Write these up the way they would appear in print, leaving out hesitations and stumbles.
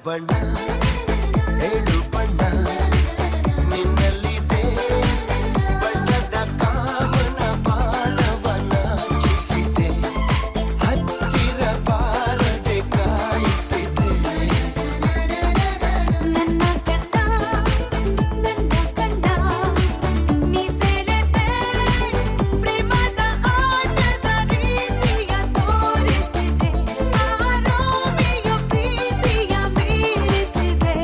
ಬಣ್ಣ ಏಳು ಬಣ್ಣ ನಿನ್ನಲ್ಲಿದೆ ಬಣ್ಣದ ಕಾಮನ ಬಾಳವನ ಚಿಸಿದೆ ಹತ್ತಿರ ಬಾರದೆ ಕಾಯಿಸಿದೆ ನನ್ನ ಕಂಡ ನೀ ಸೆಳೆದೆ ಪ್ರೇಮದ ಆಟದ ರೀತಿಯ ತೋರಿಸಿದೆ ಆರೋಮಿಯ ಪ್ರೀತಿಯ ಮೀರಿಸಿದೆ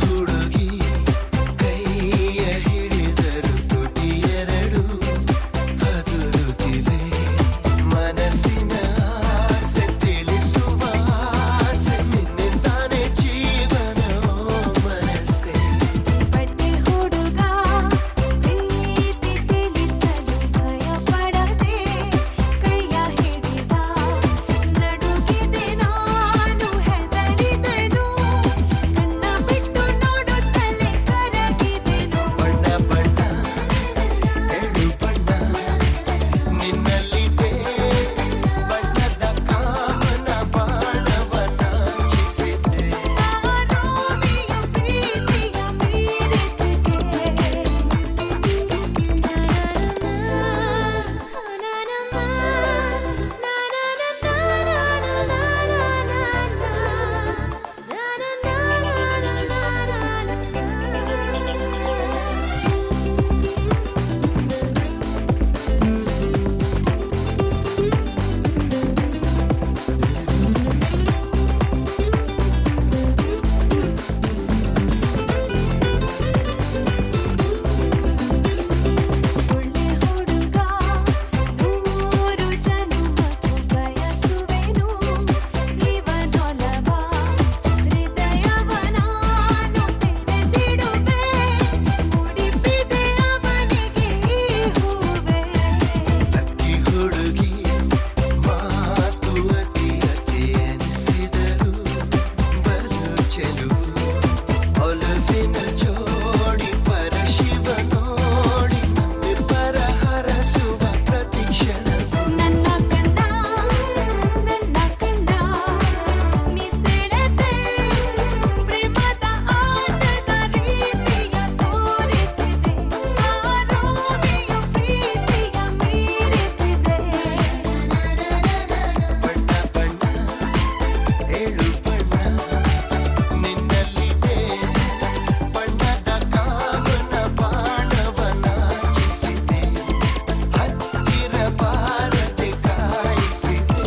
ಹುಡುಗಿ ಕೈಯ ಹಿಡಿದರು ತುಟಿಯೆರಡು ಹದುರುತ್ತಿವೆ ಮನಸ್ಸಿನ ಆಸೆ ತಿಳಿಸುವ ಆಸೆ ನಿನ್ನಿಂದಾನೆ ಜೀವನ ಮನಸ್ಸೆ ಬಟ್ಟೆ ಹುಡುಗ ಪ್ರೀತಿ ತಿಳಿಸಲು ಭಯಪಡದೆ ಕೈಯ ಹಿಡಿದ ನಡುಗಿದೆ ನಾನು ಹೆದರಿದೆನು ಕಣ್ಣ ಬಿಟ್ಟು ನೋಡುತ್ತಲೇ ಕರಗಿದೆನು ಬಣ್ಣ ಬಣ್ಣ ಏಳು ಬಣ್ಣ ನಿನ್ನಲ್ಲಿದೆ ಬಣ್ಣದ ಕಾಮನ ಬಾಳವನ ಚಿಸಿದೆ ಆರೋಮಿಯ ಪ್ರೀತಿಯ ಮೀರಿಸಿದೆ ಒಳ್ಳೆ ಹುಡುಗ ನೂರು ಜನ್ಮಕ್ಕೂ ಬಯಸುವೆನು ಇವನೊಲವ ಹೃದಯವ ನಾನು ತೆರೆದಿಡುವೆ ಮುಡಿಪಿದೆ ಅವನಿಗೆ ಈ ಹೂವೆ ಅಕ್ಕಿ ಹುಡುಗಿ ಮಾತು ಅತಿ ಅತಿ ಎನಿಸಿದರು ಬಲು ಚೆಲುವು ಒಲವಿನ ಜೋಡಿ ಪರಶಿವ ನೋಡಿ ನಮ್ಮಿಬ್ಬರ ಹರಸುವ ಪ್ರತಿ ಕ್ಷಣವು ನನ್ನ ಕಂಡ ನೀ ಸೆಳೆದೆ ಪ್ರೇಮದ ಆಟದ ರೀತಿಯ ತೋರಿಸಿದೆ ಆರೋಮಿಯ ಪ್ರೀತಿಯ ಮೀರಿಸಿದೆ ಬಣ್ಣ ಬಣ್ಣ ಏಳು ಬಣ್ಣ ನಿನ್ನಲ್ಲಿದೆ ಬಣ್ಣದ ಕಾಮನ ಬಾಳವನ ಚಿಸಿದೆ ಹತ್ತಿರ ಬಾರದೆ ಕಾಯಿಸಿದೆ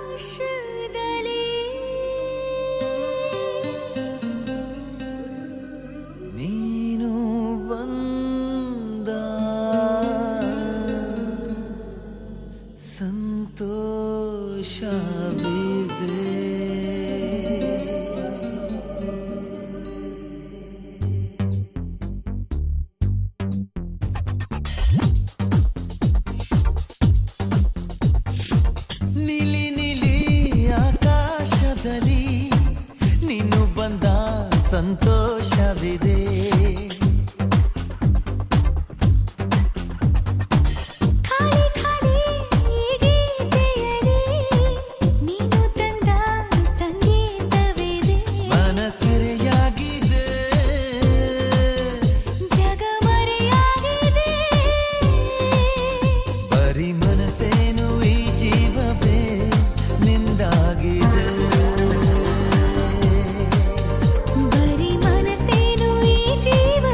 ಆಕಾಶದಲ್ಲಿ ನೀನು ಬಂದ ಸಂತೋಷವಿದೆ ನೀಲಿ ನೀಲಿ ಆಕಾಶದಲ್ಲಿ ನೀನು ಬಂದ ಸಂತೋಷವಿದೆ ಖಾಲಿ ಖಾಲಿ ಈ ಗೀತೆಯಲ್ಲಿ ನೀನು ತಂದ ಸಂಗೀತವಿದೆ ಮನಸೆರೆಯಾಗಿದೆ ಜಗ ಮರೆಯಾಗಿದೆ ಬರೀ ಮನಸ್ಸೇನು ಈ ಜೀವವೇ ನಿಂದಾಗಿದೆ ಬರೀ ಮನಸ್ಸೇನು ಈ ಜೀವ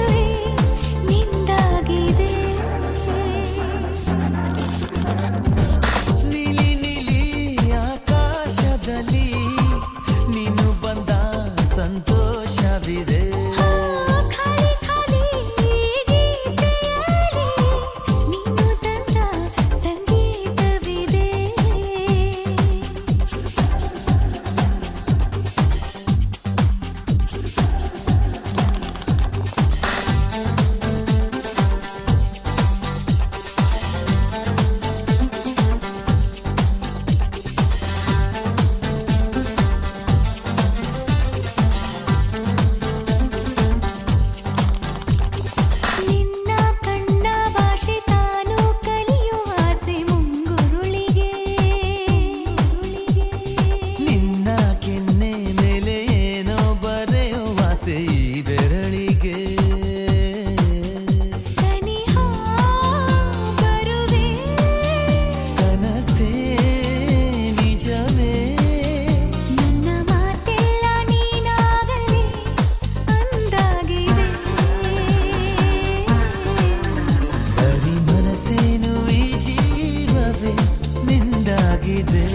ಆಸೆ ಈ ಬೆರಳಿಗೆ ಸನಿಹ ಬರುವೆ ಕನಸೇ ನಿಜವೇ ನನ್ನ ಮಾತೆಲ್ಲ ನೀನಾಗಲೇ ಅಂದಾಗಿದೆ ಬರೀ ಮನಸ್ಸೇನು ಈ ಜೀವವೇ ನಿಂದಾಗಿದೆ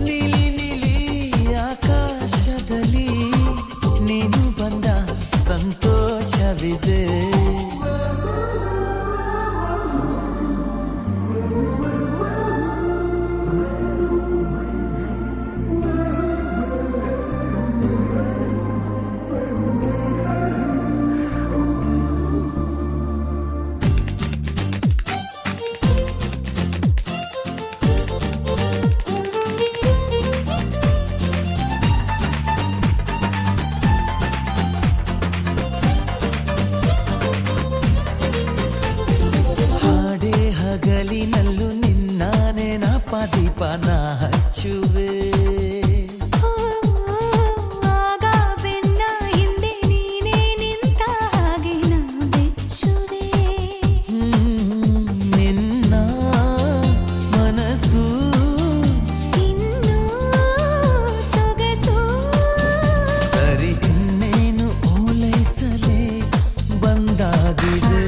ನೀಲಿ ನೀಲಿ ಆಕಾಶದಲ್ಲಿ ನೀನು ಬಂದ ಸಂತೋಷವಿದೆ ಹಾಡೇ ಹಗಲಿನಲ್ಲೂ ನಿನ್ನ ನೆನಪದೀಪನ ಹಚ್ಚುವೆ ಆಗ ಬೆನ್ನ ಹಿಂದೆ ನೀನೇ ನಿಂತ ಹಾಗೆ ನಾ ಬೆಚ್ಚುವೆ ನಿನ್ನ ಮನಸ್ಸು ಇನ್ನೂ ಸೊಗಸು ಸರಿ ಇನ್ನೇನು ಓಲೈಸಲೇ ಬಂದಾಗಿದೆ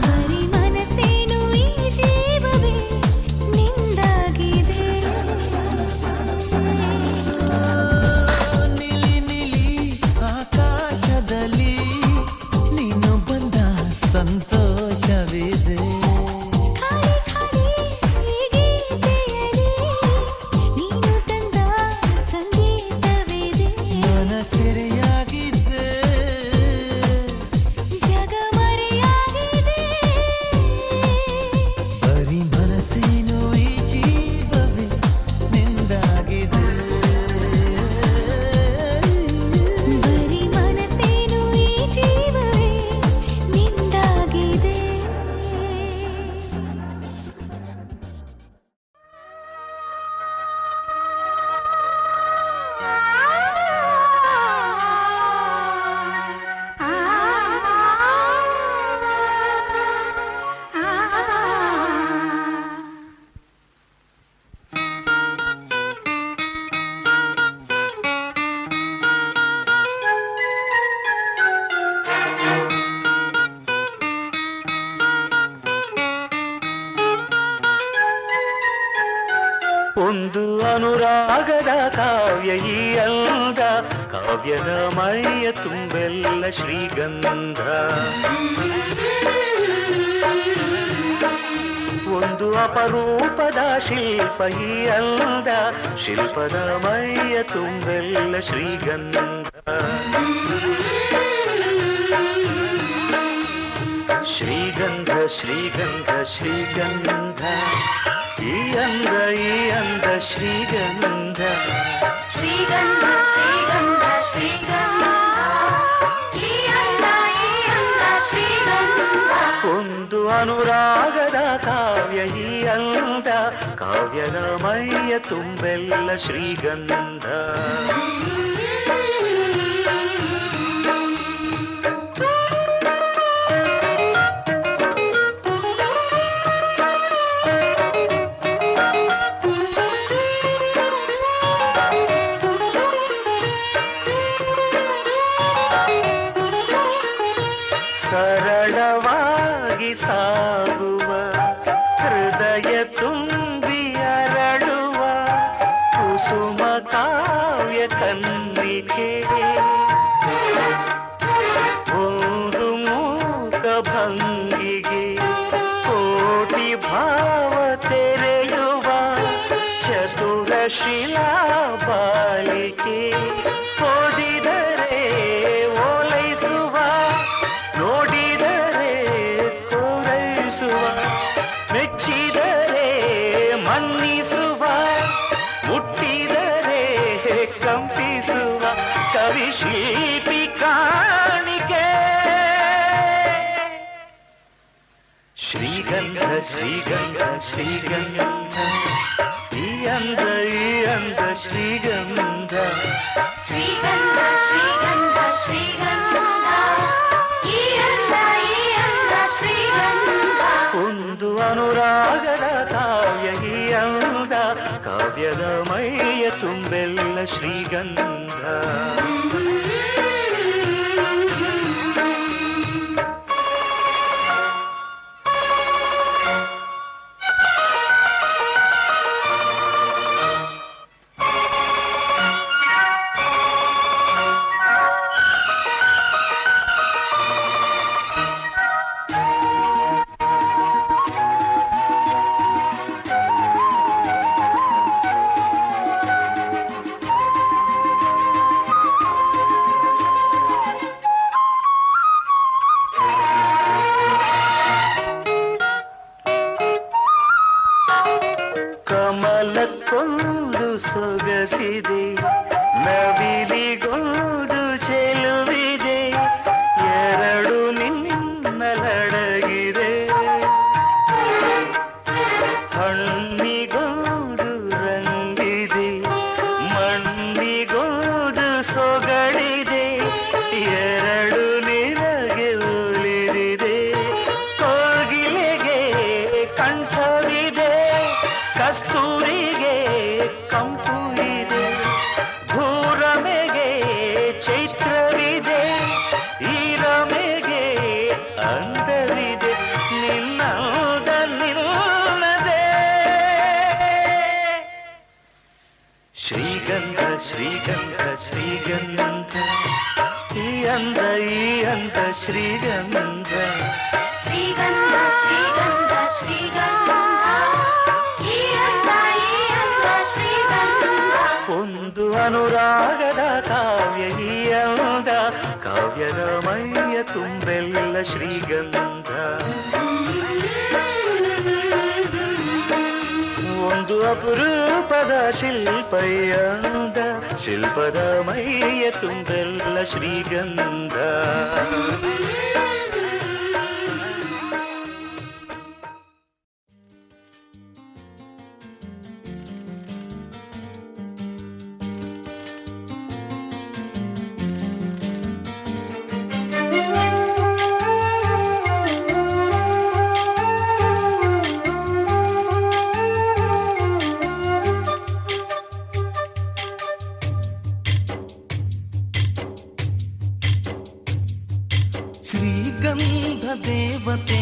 ಬರೀ ಮನಸ್ಸೇನು ಈ ಜೀವವೇ ನಿಂದಾಗಿದೆ ನಿಲಿ ನಿಲಿ ಆಕಾಶದಲ್ಲಿ ನೀನು ಬಂದ ಸಂತೋಷವಿದೆ ಖಾಲಿ ಖಾಲಿ ಈ ಗೀತೆಯಲ್ಲಿ ನೀನು ತಂದ ಸಂಗೀತವಿದೆ ಮನಸೆರೆಯಾಗಿದ್ದೆ ಜಗ ಮರೆಯಾಗಿದೆ ಬರೀ ಮನಸ್ಸೇನು ಈ ಜೀವವೇ ನಿಂದಾಗಿದೆ ಬರೀ ಮನಸ್ಸೇನು ಈ ಜೀವವೇ ನಿಂದಾಗಿದೆ ಒಂದು ಅನುರಾಗದ ಕಾವ್ಯ ಈ ಅಂದ ಕಾವ್ಯದ ಮೈಯ ತುಂಬೆಲ್ಲ ಶ್ರೀಗಂಧ ಒಂದು ಅಪರೂಪದ ಶಿಲ್ಪ ಈ ಅಂದ ಶಿಲ್ಪದ ಮೈಯ ತುಂಬೆಲ್ಲ ಶ್ರೀಗಂಧ ಶ್ರೀಗಂಧ ಶ್ರೀಗಂಧ ಶ್ರೀಗಂಧ ಈ ಅಂದ ಶ್ರೀಗಂಧ ಶ್ರೀಗಂಧ ಶ್ರೀಗಂಧ ಶ್ರೀಗಂಧ ಈ ಅಂದ ಶ್ರೀಗಂಧ ಒಂದು ಅನುರಾಗದ ಕಾವ್ಯ ಈ ಅಂದ ಕಾವ್ಯದ ಮೈಯ ತುಂಬೆಲ್ಲ ಶ್ರೀಗಂಧ ಸರಳವಾಗಿ ಸಾಗುವ ಹೃದಯ ತುಂಬಿ ಅರಳುವ ಕುಸುಮ ಕಾವ್ಯ ಕನ್ನಿಕೆ ಒಂದು ಮೂಕ ಭಂಗಿಗೆ ಕೋಟಿ ಭಾವ ತೆರೆಯುವ ಚತುರ ಶಿಲಾ ಬಾಲಿಕೆ ಓದಿದರೆ ಓಲೈಸುವ ನೋಡಿದರೆ ಕೋರೈಸುವ ಮೆಚ್ಚಿದರೆ ಮನ್ನಿಸುವ ಮುಟ್ಟಿದರೆ ಕಂಪಿಸುವ ಕವಿ ಶಿಲ್ಪಿ ಕಾಣಿಕೆ ಶ್ರೀಗಂಧ ಶ್ರೀಗಂಧ ಶ್ರೀಗಂಧ ಈ ಅಂದ ಈ ಅಂದ ಶ್ರೀಗಂಧ ಶ್ರೀಗಂಧ ಶ್ರೀಗಂಧ ಶ್ರೀಗಂಧ ಈ ಅಂದ ಶ್ರೀಗಂಧ ಒಂದು ಅನುರಾಗದ ಕಾವ್ಯ ಈ ಅಂದ ಕಾವ್ಯದ ಮೈಯ ತುಂಬೆಲ್ಲ ಶ್ರೀಗಂಧ ಕಮಲಕ್ಕೊಂದು ಸೊಗಸಿದೆ ನವಿಲಿಗೊಂದು ಚೆಲುವಿದೆ ಎರಡು ನಿನ್ನಲಡಗಿದೆ ಹಣ್ಣಿಗೊಂದು ರಂಗಿದೆ ಮಣ್ಣಿಗೊಂದು ಸೊಗಡಿದೆ ಎರಡು ನಿನಗೆ ಒಲಿದಿದೆ ಕೋಗಿಲೆಗೆ ಕಂಠವಿದೆ ಕಸ್ತೂರಿಗೆ ಕಂಪು ಇದೆ ಭೂರಮೆಗೆ ಚೈತ್ರವಿದೆ ಈ ರಮೆಗೆ ಅಂದವಿದೆ ನಿನ್ನದ ನಿನ್ನದೇ ಶ್ರೀಗಂಧ ಶ್ರೀಗಂಧ ಶ್ರೀಗಂಧ ಈ ಅಂದ ಶ್ರೀಗಂಧ ಶ್ರೀಗಂಧ ಶ್ರೀಗಂಧ ಶ್ರೀಗಂಧ ಈ ಅಂದ ಶ್ರೀಗಂಧ ಒಂದು ಅನುರಾಗದ ಕಾವ್ಯ ಈ ಅಂದ ಕಾವ್ಯದ ಮೈಯ ತುಂಬೆಲ್ಲ ಶ್ರೀಗಂಧ ಒಂದು ಅಪರೂಪದ ಶಿಲ್ಪಯಂದ ಶಿಲ್ಪದ ಮೈಯ ತುಂಬೆಲ್ಲ ಶ್ರೀಗಂಧ ಶ್ರೀಗಂಧ ದೇವತೆ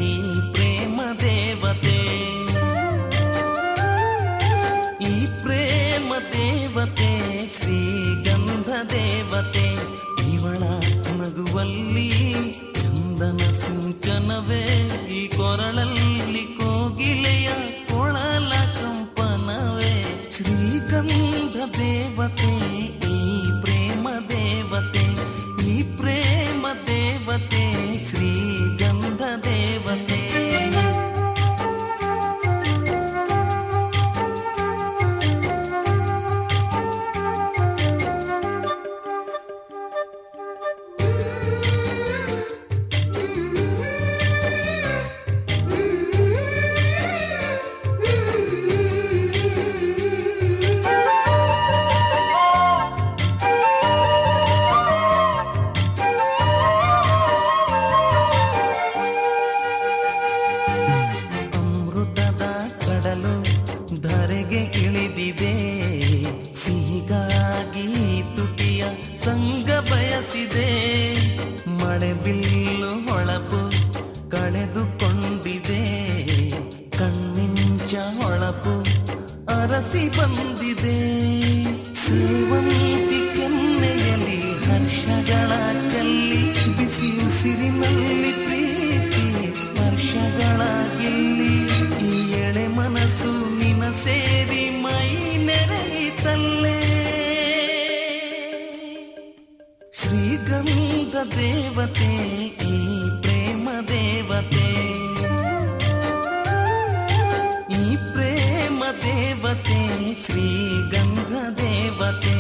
ಈ ಪ್ರೇಮ ದೇವತೆ ಈ ಪ್ರೇಮ ದೇವತೆ ಶ್ರೀಗಂಧ ದೇವತೆ ಇವಳ ನಗುವಲ್ಲಿ ಚಂದನ ಸಿಂಚನವೇ ಈ ಕೊರಳಲ್ಲಿ ಕೋಗಿಲೆಯ ಕೊಳಲ ಕಂಪನವೇ ಶ್ರೀಗಂಧ ದೇವತೆ ಈ ಪ್ರೇಮ ದೇವತೆ ಈ ಪ್ರೇಮ ದೇವತೆ ಶ್ರೀಗಂಧ ದೇವತೆ ಅಮೃತದ ಕಡಲು ಧರೆಗೆ ಇಳಿದಿದೆ ಸಿಹಿಗಾಗಿ ತುಟಿಯ ಸಂಗ ಬಯಸಿದೆ ಮಳೆ ಬಿಲ್ಲು ಹೊಳಪು ಕಳೆದುಕೊಂಡಿದೆ ಕಣ್ಮಿಂಚ ಹೊಳಪು ಅರಸಿ ಬಂದಿದೆ ಸೇವಂತಿ ಕೆನ್ನೆಯಲ್ಲಿ ಹರ್ಷಗಳ ಚೆಲ್ಲಿ ಬಿಸಿ ಉಸಿರಿನಲ್ಲಿ ಪ್ರೀತಿ ಸ್ಪರ್ಶಗಳ ಗಿಲ್ಲಿ ಈ ಎಳೆ ಮನಸ್ಸು ನಿನ ಸೇರಿ ಮೈ ನೆರೆಯಿತಲ್ಲೇ ಶ್ರೀಗಂಧ ದೇವತೆ ಈ ಪ್ರೇಮ ದೇವತೆ ಈ ಪ್ರೇಮ ದೇವತೆ ಶ್ರೀಗಂಧ ದೇವತೆ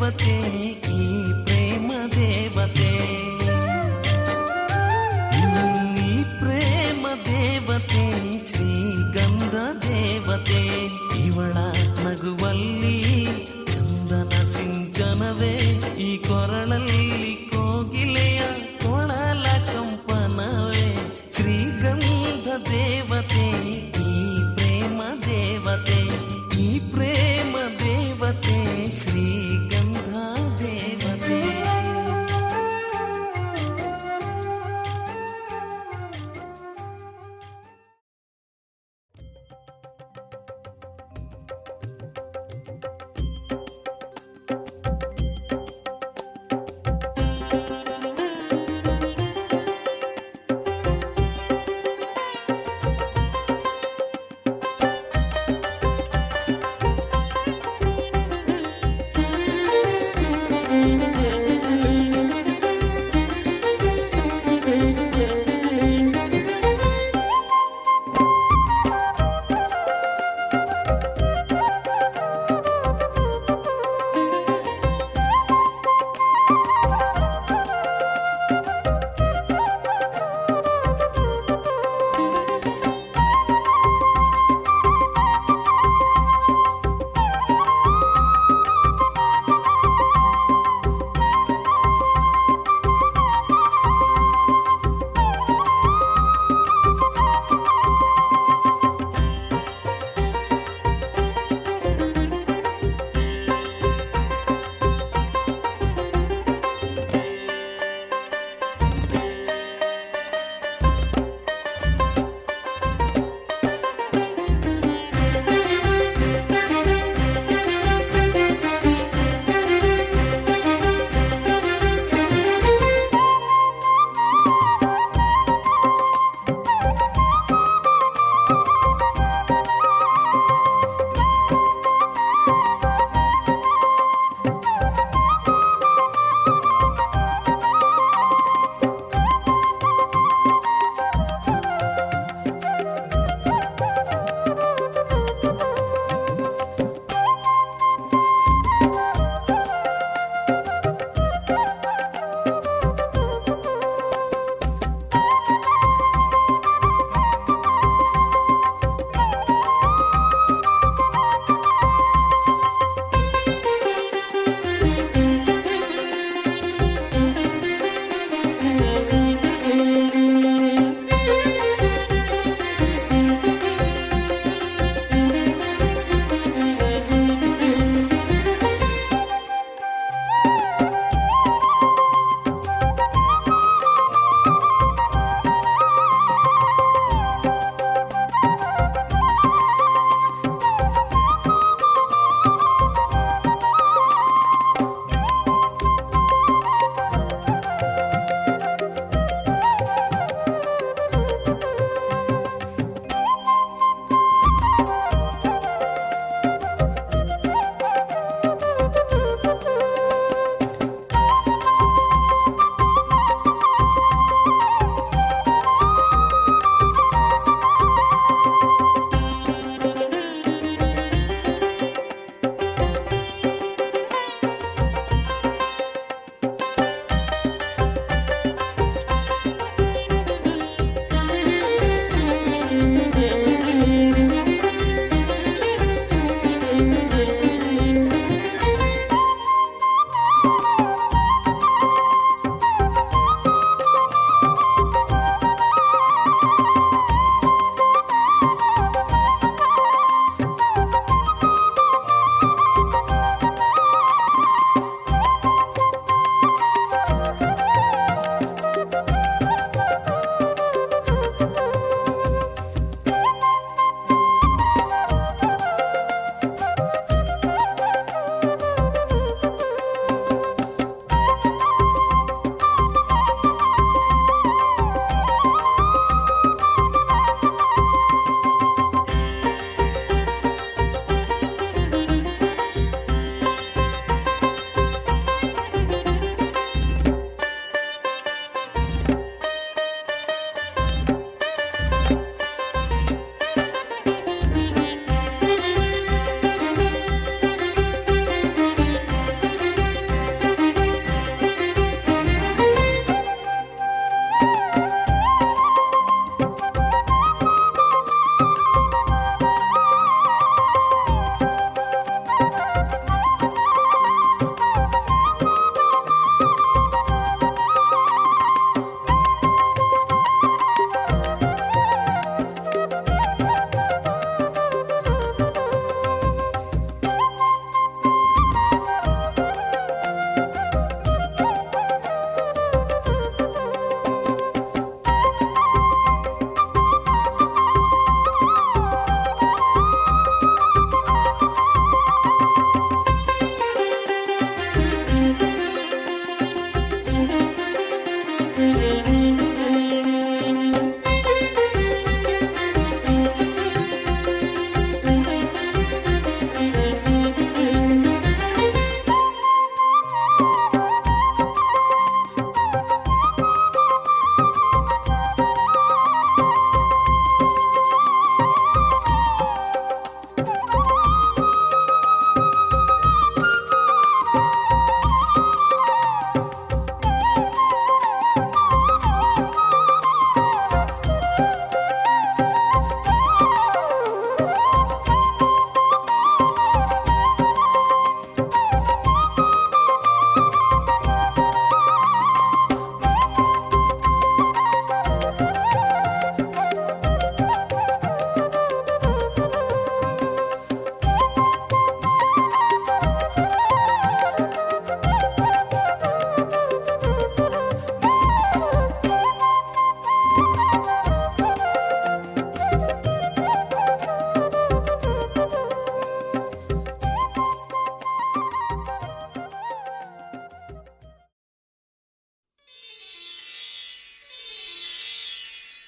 ದೇವತೆ ಈ ಪ್ರೇಮ ದೇವತೆ ಈ ಪ್ರೇಮ ದೇವತೆ ಶ್ರೀಗಂಧ ದೇವತೆ ಇವಳ ನಗುವಲ್ಲಿ ಚಂದನ ಸಿಂಚನವೇ ಈ ಕೊರಳಲ್ಲಿ ಕೋಗಿಲೆಯ ಕೊಳಲ ಕಂಪನವೇ ಶ್ರೀಗಂಧ ದೇವತೆ ಈ ಪ್ರೇಮ ದೇವತೆ ಈ ಪ್ರೇಮ ದೇವತೆ ಶ್ರೀಗಂಧ ದೇವತೆ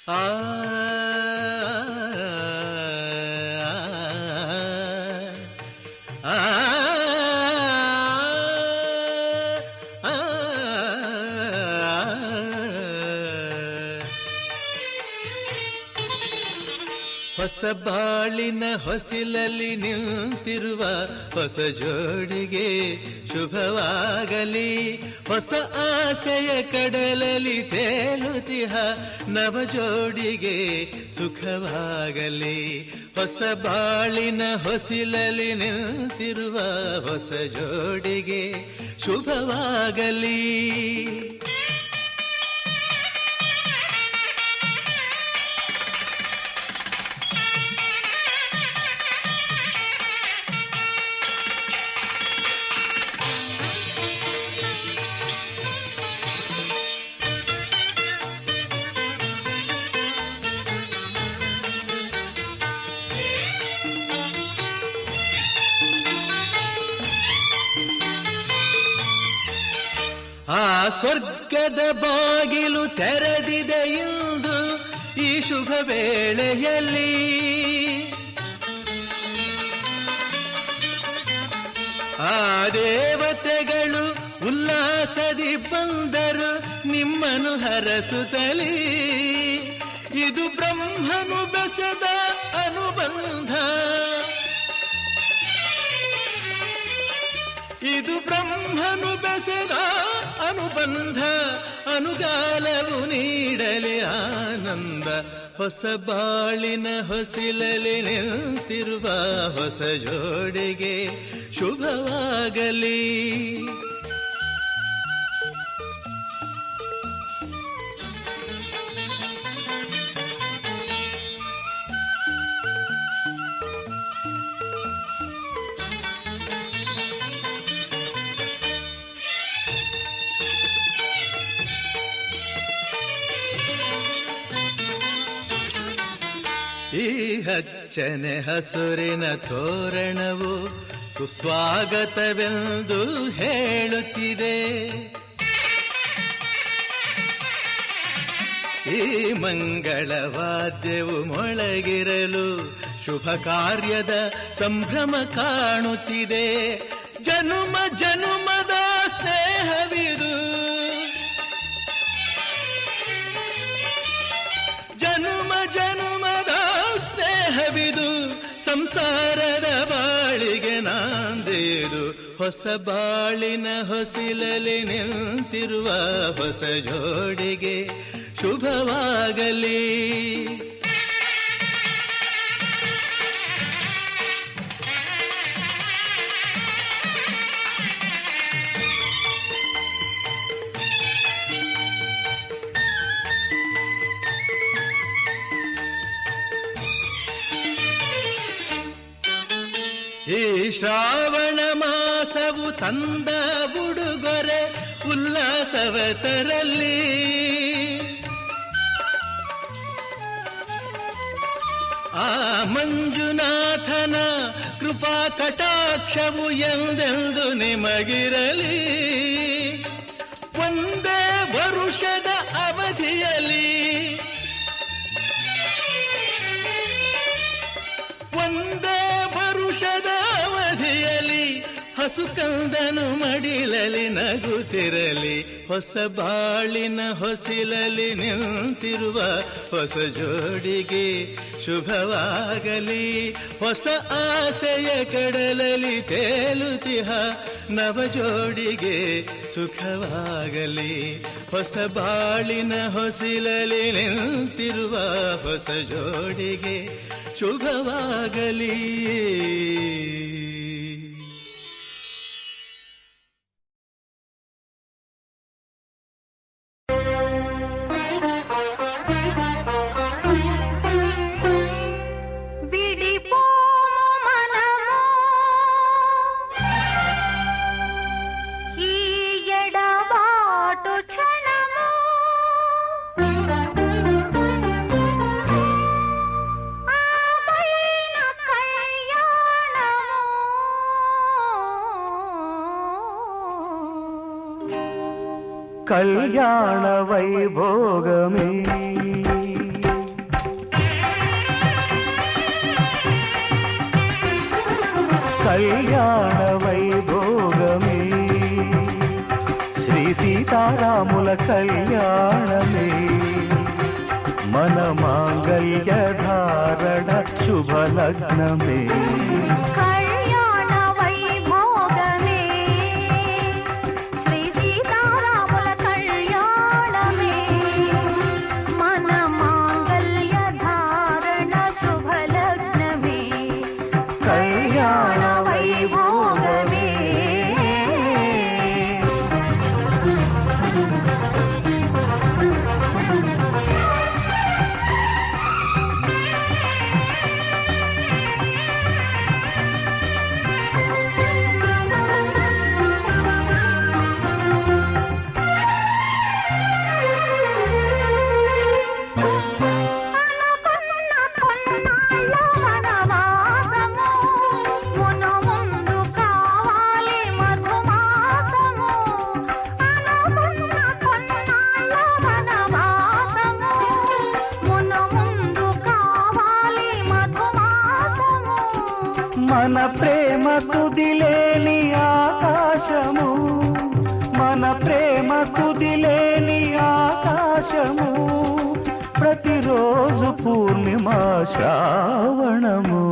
ಆ ಹೊಸ ಬಾಳಿನ ಹೊಸಿಲಲ್ಲಿ ನಿಂತಿರುವ ಹೊಸ ಜೋಡಿಗೆ ಶುಭವಾಗಲಿ. ಹೊಸ ಆಸೆಯ ಕಡಲಲ್ಲಿ ತೇಲುತಿಹ ನವ ಜೋಡಿಗೆ ಸುಖವಾಗಲಿ. ಹೊಸ ಬಾಳಿನ ಹೊಸಿಲಲ್ಲಿ ನಿಂತಿರುವ ಹೊಸ ಜೋಡಿಗೆ ಶುಭವಾಗಲಿ. ಆ ಸ್ವರ್ಗದ ಬಾಗಿಲು ತೆರೆದಿದೆ ಇಂದು ಈ ಶುಭ ವೇಳೆಯಲ್ಲಿ. ಆ ದೇವತೆಗಳು ಉಲ್ಲಾಸದಿ ಬಂದರು ನಿಮ್ಮನ್ನು ಹರಸುತ್ತಲೇ. ಇದು ಬ್ರಹ್ಮನು ಬೆಸೆದ ಅನುಬಂಧ, ಇದು ಬ್ರಹ್ಮನು ಬೆಸೆದ ಅನುಬಂಧ. ಅನುಗಾಲವು ನೀಡಲಿ ಆನಂದ. ಹೊಸ ಬಾಳಿನ ಹೊಸಿಲಲ್ಲಿ ನಿಂತಿರುವ ಹೊಸ ಜೋಡಿಗೆ ಶುಭವಾಗಲಿ. ಈ ಹಚ್ಚನೆ ಹಸುರಿನ ತೋರಣವು ಸುಸ್ವಾಗತವೆಂದು ಹೇಳುತ್ತಿದೆ. ಈ ಮಂಗಳವಾದ್ಯವು ಮೊಳಗಿರಲು ಶುಭ ಕಾರ್ಯದ ಸಂಭ್ರಮ ಕಾಣುತ್ತಿದೆ. ಜನುಮ ಜನುಮದ ಸ್ನೇಹವಿದು, ಜನುಮ ಜನುಮದ ಸ್ನೇಹವಿದು. ಸಂಸಾರದ ಬಾಳಿಗೆ ನಾಂದೇದು. ಹೊಸ ಬಾಳಿನ ಹೊಸಿಲಲ್ಲಿ ನಿಂತಿರುವ ಹೊಸ ಜೋಡಿಗೆ ಶುಭವಾಗಲಿ. ಈ ಶ್ರಾವಣ ಮಾಸವು ತಂದ ಉಡುಗೊರೆ ಉಲ್ಲಾಸವ ತರಲಿ. ಆ ಮಂಜುನಾಥನ ಕೃಪಾ ಕಟಾಕ್ಷವು ಎಂದೆಂದು ನಿಮಗಿರಲಿ. ಒಂದೇ ವರುಷದ ಅವಧಿಯಲ್ಲಿ, ಒಂದೇ ವರುಷದ ಅವಧಿಯಲ್ಲಿ ಹಸುಕಂದನು ಮಡಿಲಲಿ ನಗುತ್ತಿರಲಿ. ಹೊಸ ಬಾಳಿನ ಹೊಸಿಲಲ್ಲಿ ನಿಂತಿರುವ ಹೊಸ ಜೋಡಿಗೆ ಶುಭವಾಗಲಿ. ಹೊಸ ಆಸೆಯ ಕಡಲಲ್ಲಿ ತೇಲುತಿಹ ನವ ಜೋಡಿಗೆ ಸುಖವಾಗಲಿ. ಹೊಸ ಬಾಳಿನ ಹೊಸಿಲಲ್ಲಿ ನಿಂತಿರುವ ಹೊಸ ಜೋಡಿಗೆ ಶುಭವಾಗಲಿ. கல்யாண வைபோகமே కళ్యాణ వైభోగమే శ్రీ సీతారాముల కళ్యాణమే మన మాంగళ్య ధారణ శుభలగ్నమే కళ్యాణ వైభోగమే శ్రీ సీతారాముల కళ్యాణమే మన మాంగళ్య ధారణ శుభలగ్నమే కళ్యాణ వైభోగమే మన ప్రేమ తుదిలేని ఆకాశము మన ప్రేమ తుదిలేని ఆకాశము ప్రతిరోజు పూర్ణిమా శ్రావణము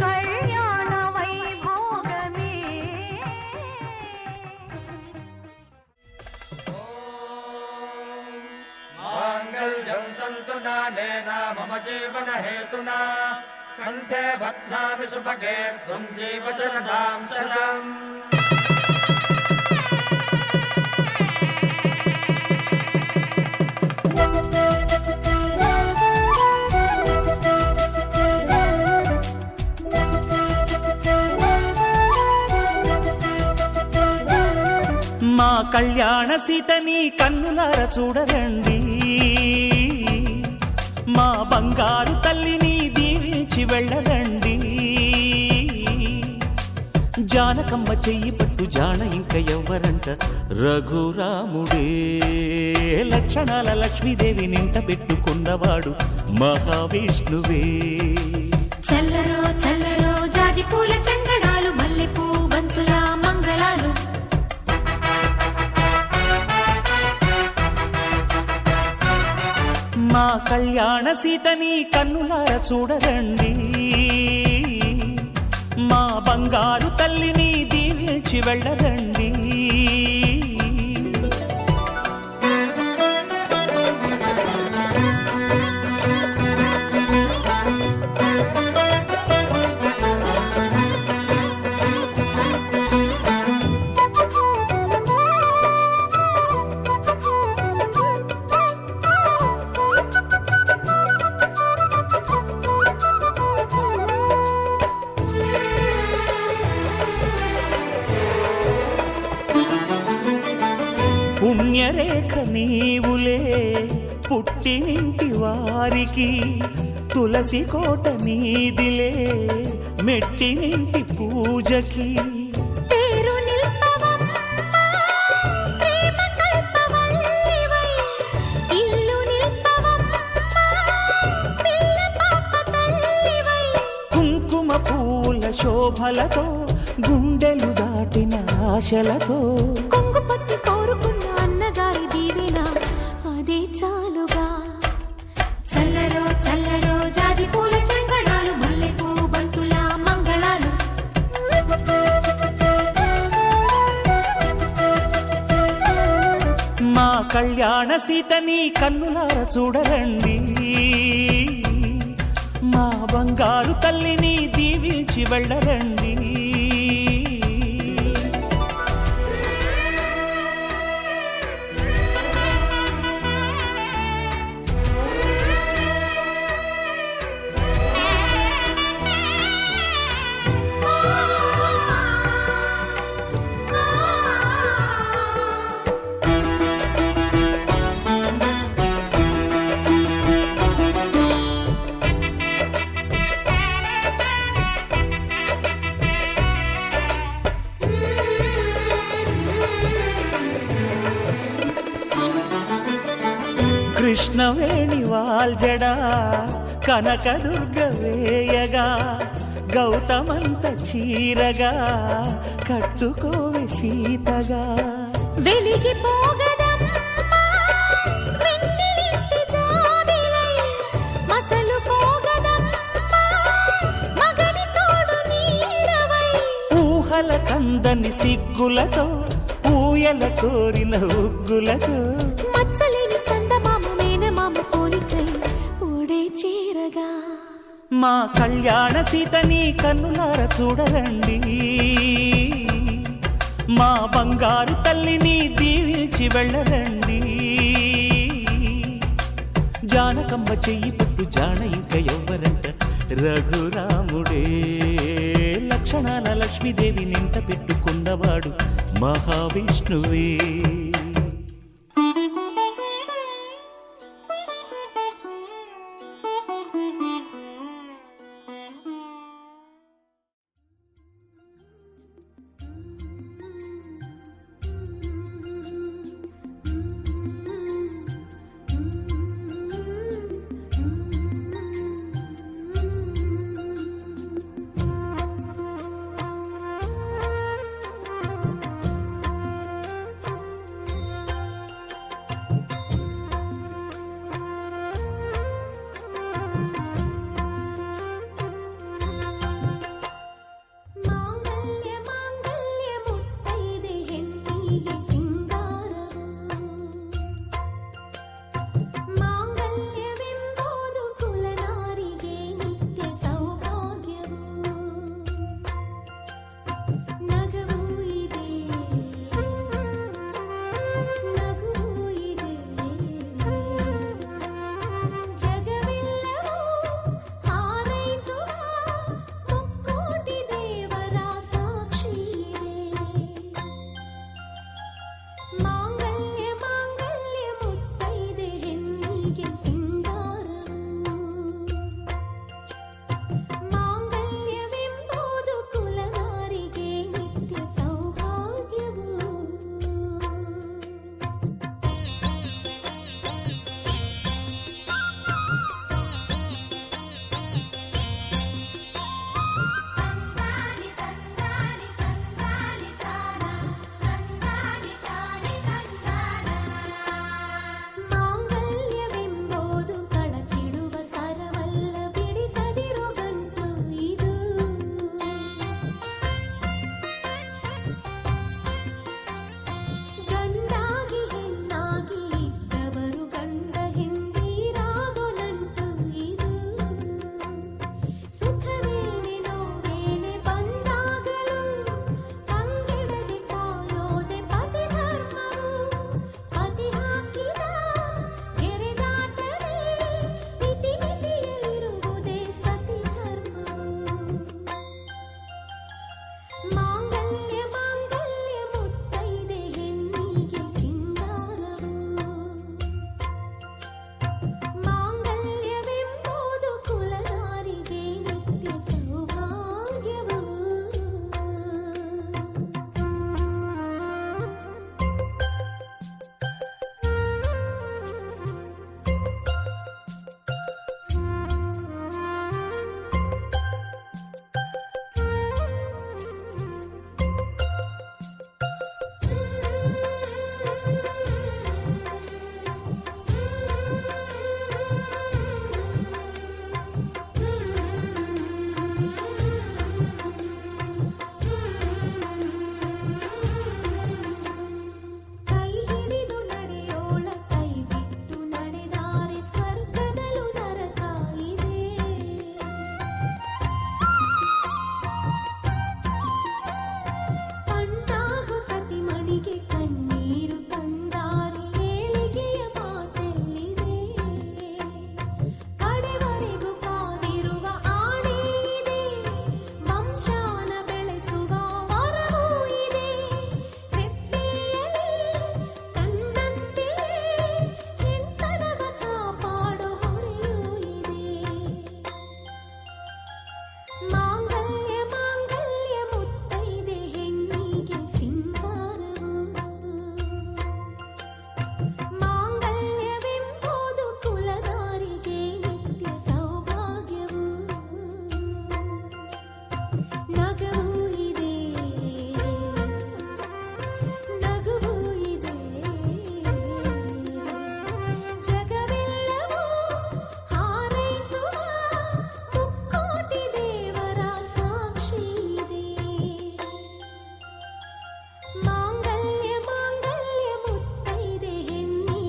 కళ్యాణ వైభోగమే माङ्गल्यं तन्तुना नेन मम जीवन हेतुना कण्ठे बध्नामि सुभगे त्वं जीव शरदां शतम् మా కళ్యాణ సీతని కన్నులార చూడరండి మా బంగారు తల్లిని దీవించి వెళ్ళరండి జానకమ్మ చెయ్యి పట్టు జాన ఇంక ఎవ్వరంట రఘురాముడే లక్షణాల లక్ష్మీదేవి నింట పెట్టుకున్నవాడు మహావిష్ణువే చల్లరో చల్లరో జాజి పూల చందనాలు మల్లెపూ బంతుల మంగళాలు మా కళ్యాణ సీతని కన్నులార చూడరండి మా బంగారు తల్లిని దీవించి వెళ్ళరండి పుణ్యరేఖ నీవులే పుట్టినింటి వారికి తులసి కోట నీదిలే మెట్టినింటి పూజకి పేరు నిల్పవమ్మా ప్రేమ కల్పవల్లివై ఇల్లు నిల్పవమ్మా పిల్ల పాప తల్లివై కుంకుమ పూల శోభలతో గుండెలు దాటిన ఆశలతో కొంగు పట్టి కోరుకున్న అన్నగారి దీవెన అదే చాలుగా చల్లరో చల్లరో జాజి పూల చంద్రణాలు మల్లెపూ బంతుల మంగళాలు మా కళ్యాణ సీతని కన్నులార చూడరండి మా బంగారు తల్లిని దీవించి వెళ్ళరండి కృష్ణవేణి వాల్జడా కనకదుర్గ వేయగా గౌతమంత చీరగా కట్టుకోవే సీతగా వెలిగిపోగదమ్మా వెన్నెలింటి జాబిలై మసలుకోగదమ్మా మగని తోడు నీడవై ఊహల కందని సిగ్గులతో ఊయల కోరిన ఉగ్గులతో మచ్చలేని చందమామ మేనమామ పోలికై ఊడే చీరగా మా కళ్యాణ సీతని కన్నులార చూడరండి మా బంగారు తల్లిని దీవించి వెళ్ళరండి జానకమ్మ చెయ్యి పట్టు జాన ఇంక ఎవ్వరంట రఘురాముడే లక్షణాల లక్ష్మీదేవి నింట పెట్టుకున్నవాడు మహావిష్ణువే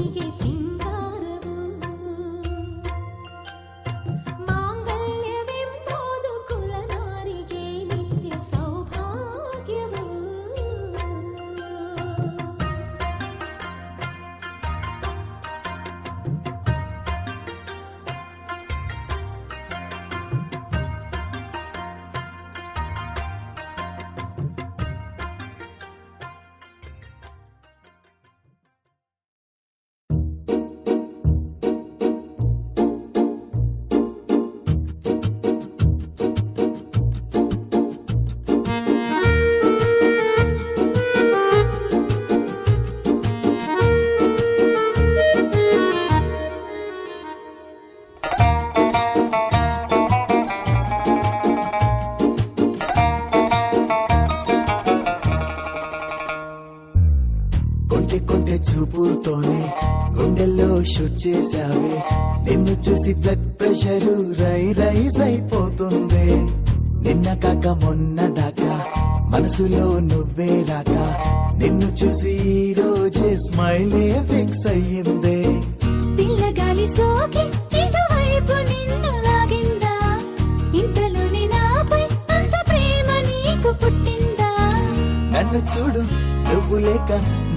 ನೀಗೆ ಸಿಂಗಾರವು ಮಾಂಗಲ್ಯವೆಂಬುದು ಕುಲನಾರಿಗೆ ನಿತ್ಯ ಸೌಭಾಗ್ಯವು కొంటె కొంటె చూపుతోనే గుండెల్లో షూట్ చేశావే నిన్ను చూసి బ్లడ్ ప్రెషర్ రైజ్ అయిపోతుంది నిన్న కాక మొన్న దాకా మనసులో నువ్వే రాక నిన్ను చూసి ఈ రోజే స్మైలే ఫిక్స్ అయ్యిందే పిల్లగాలి సోకి ఇటువైపు నిన్ను లాగిందా ఇంతలోని నాపై అంత ప్రేమ నీకు పుట్టిందా నన్ను చూడు నువ్వు లేక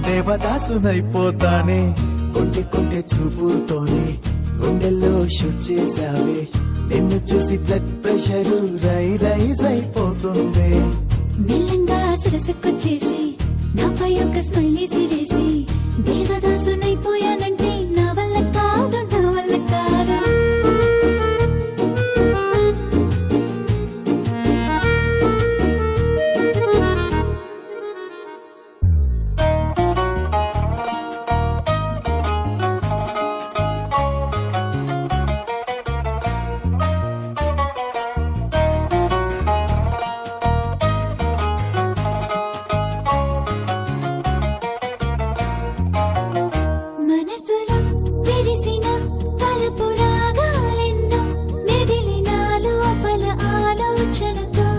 దేవదాసునైపోతానే కొంటె కొంటె చూపుతోనే గుండెల్లో షూట్ చేశావే నిన్ను చూసి బ్లడ్ ప్రెషర్ రైజ్ అయిపోతుంది మెల్లంగా సరసకొచ్చేసి నాపై ఒక స్మైలీ సిరేసి దేవదాసునైపోయానంటే నా వల్ల కాదు నా వల్ల కాదు మనసులో తెరిసిన తలుపు రాగాలెన్నో మెదిలినాలు అపల ఆలోచనతో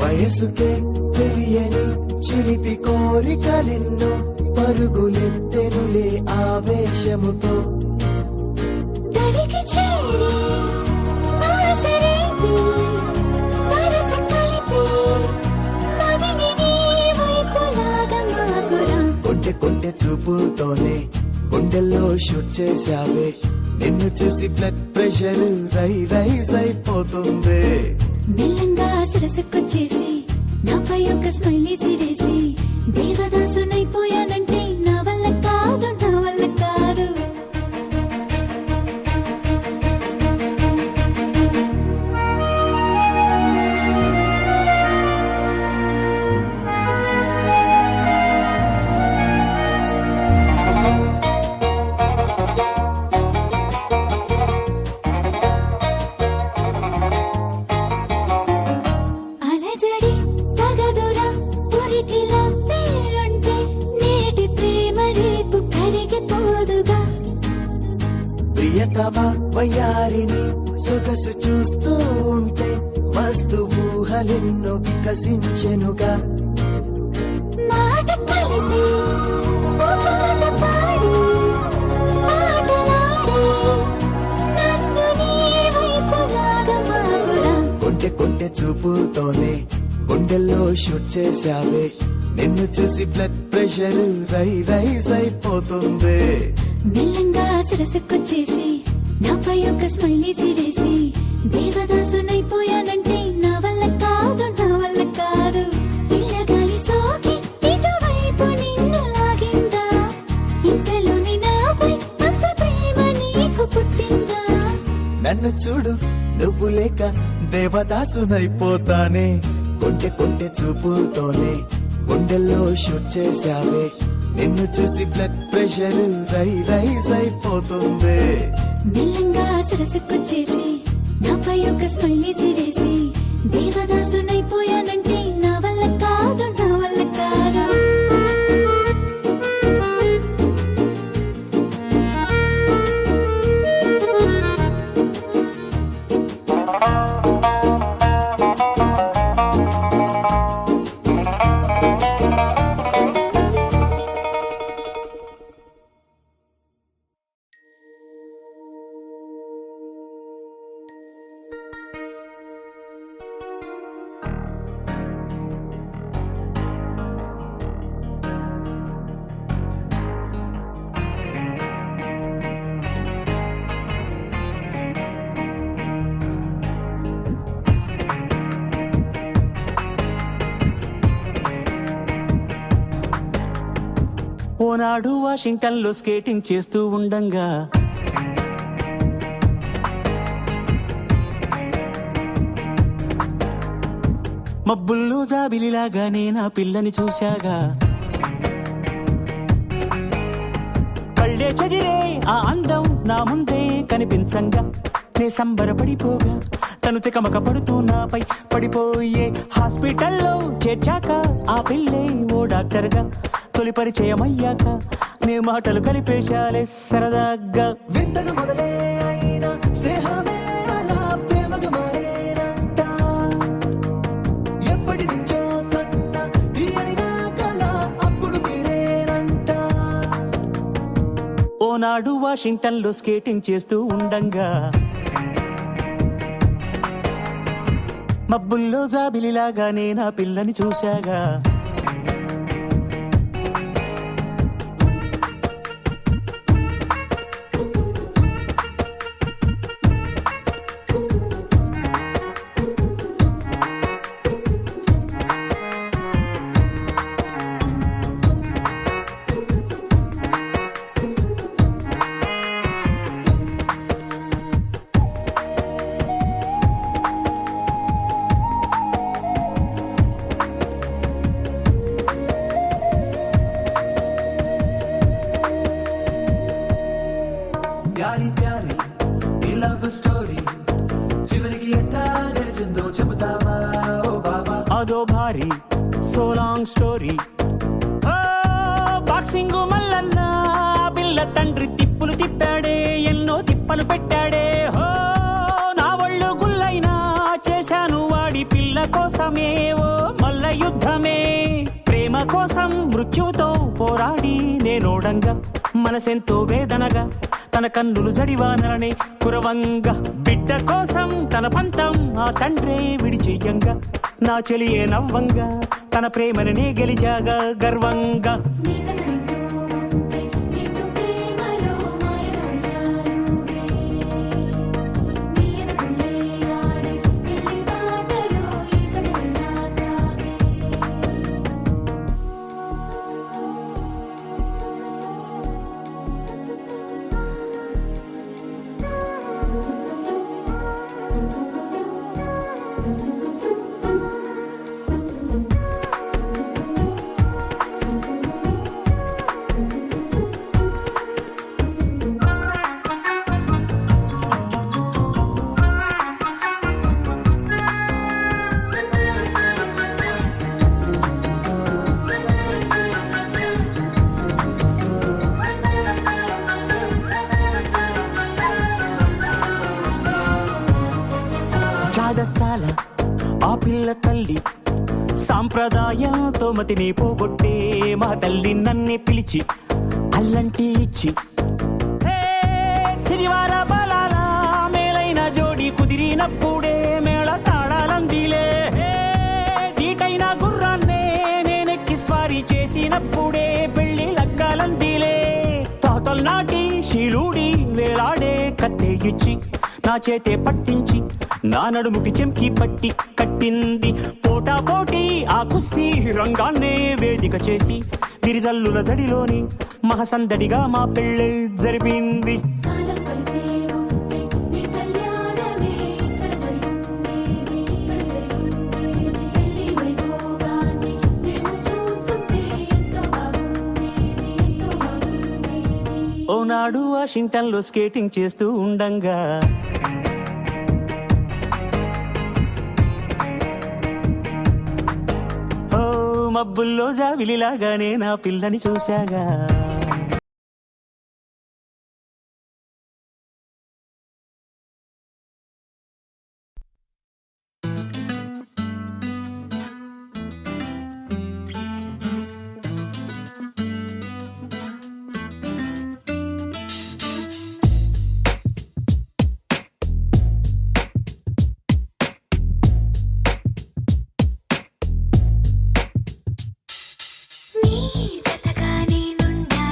వయసుకే తెలియని చిలిపి కోరికలెన్నో పరుగులెత్తెనులే ఆవేశముతో దరికి చేరి ఆసరేపి వరస కలిపి మదిని నీ వైపులాగా మాపురా కొంటె కొంటె చూపుతోనే గుండెల్లో షూట్ చేశావే నిన్ను చూసి బ్లడ్ ప్రెషర్ రైజ్ అయిపోతుంది మెల్లంగా సరసకొచ్చేసి నాపై ఒక స్మైలీ సిరేసి దేవదాసునైపోయానంటే నా వల్ల కాదు నా వల్ల కాదు అలజడి తగదురా ఉరికిలవ్వే అంటే నేటి ప్రేమ రేపు కరిగిపోదుగా ప్రియతమ వయ్యారిని సొగసు చూస్తూ ఉంటే మస్తు ఊహలెన్నో వికసించెనుగా మాట కలిపి ఓ పాట పాడి ఆటలాడి నన్ను నీ వైపులాగా మాపురా కొంటె కొంటె చూపుతోనే గుండెల్లో షూట్ చేశావే నిన్ను చూసి బ్లడ్ ప్రెషర్ రైజ్ అయిపోతుంది మెల్లంగా సరసకొచ్చేసి నాపై ఒక స్మైలీ సిరేసి దేవదాసునైపోయానంటే నా వల్ల కాదు నా వల్ల కాదు పిల్లగాలి సోకి ఇటువైపు నిన్ను లాగిందా ఇంతలోని నాపై అంత ప్రేమ నీకు పుట్టిందా నన్ను చూడు నువ్వు లేక దేవదాసునైపోతానే కొంటె కొంటె చూపుతోనే గుండెల్లో షూట్ చేశావే నిన్ను చూసి బ్లడ్ ప్రెషర్ రైజ్ అయిపోతుంది మెల్లంగా సరసకొచ్చేసి నాపై ఒక స్మైలీ సిరేసి దేవదాసునైపోయానంటే నా వల్ల కాదు నా వల్ల కాదు ఓనాడు వాషింగ్టన్లో స్కేటింగ్ చేస్తూ ఉండంగా మబ్బుల్లో జాబిలిలాగా నేనా పిల్లని చూశాగా కళ్ళే చెదిరే ఆ అందం నా ముందే కనిపించంగా నే సంబరపడిపోగా తను తికమక పడుతూ నాపై పడిపోయే హాస్పిటల్లో చేర్చాక ఆ పిల్లే ఓ డాక్టర్గా తొలి పరిచయం అయ్యాక నే మాటలు కలిపేశాలే సరదాగా వింతగా మొదలే అయిన స్నేహమే అలా ప్రేమగా మారేనంట ఎప్పటి నుంచో కన్నా తీయని నా కల అప్పుడు తీరేనంట ఓనాడు వాషింగ్టన్లో స్కేటింగ్ చేస్తూ ఉండంగా మబ్బుల్లో జాబిలిలాగా నేనా పిల్లని చూశాగా ప్యారి ప్యారి ఈ లవ్ స్టోరీ చివరికి ఎట్టా గడిచిందో చెబుతావా ఓ బాబా అదో భారీ so long story boxing Mallanna పిల్ల తండ్రి తిప్పులు తిప్పాడే ఎన్నో తిప్పలు పెట్టాడే హో నా ఒళ్ళు గుల్లైనా చేశాను వాడి పిల్ల కోసమే ఓ మల్ల యుద్ధమే ప్రేమ కోసం మృత్యుతో పోరాడి నేనోడంగా మనసెంతో వేదనగా తన కన్నులు జడివానలనే కురవంగా బిడ్డ కోసం తన పంతం ఆ తండ్రే విడిచెయ్యంగా నా చెలియే నవ్వంగా తన ప్రేమని నే గెలిచాగా గర్వంగా నీ కథ వింటూ ఉంటే నిండు ప్రేమలో మాయలున్నానువే నీ ఎదుగుండే ఆడే పెళ్లి బాటలో ఈ కథ ఇలా సాగే చాదస్తాల ఆ పిల్ల తల్లి సాంప్రదాయంతో మతిని పోగొట్టే మా తల్లి నన్నే పిలిచి అల్లంటి ఇచ్చి చిరివార బలాల మేలైన జోడి కుదిరినప్పుడే మేళ తాళాలందిలే దీటైన గుర్రాన్నే నేనెక్కి స్వారీ చేసినప్పుడే పెళ్లి లగ్గాలందిలే తాతల్నాటి శీలుడి వేలాడే కత్తే ఇచ్చి నా చేతే పట్టించి నా నడుముకి చెంకి పట్టి కట్టింది పోటా పోటీ ఆ కుస్తీ రంగాన్నే వేదిక చేసి విరిజల్లుల దడిలోని మహసందడిగా మా పెళ్ళి జరిపింది కాలం కలిసే ఉంటే నీ కళ్యాణమే ఇక్కడ జరిగుండేది పెళ్లి వైభోగాన్ని మేము చూస్తుంటే ఎంతో బాగుండేది ఓనాడు వాషింగ్టన్లో స్కేటింగ్ చేస్తూ ఉండంగా ఓ మబ్బుల్లో జావిలిలాగానే నా పిల్లని చూశాగా నీ జతగా నేనుండాలి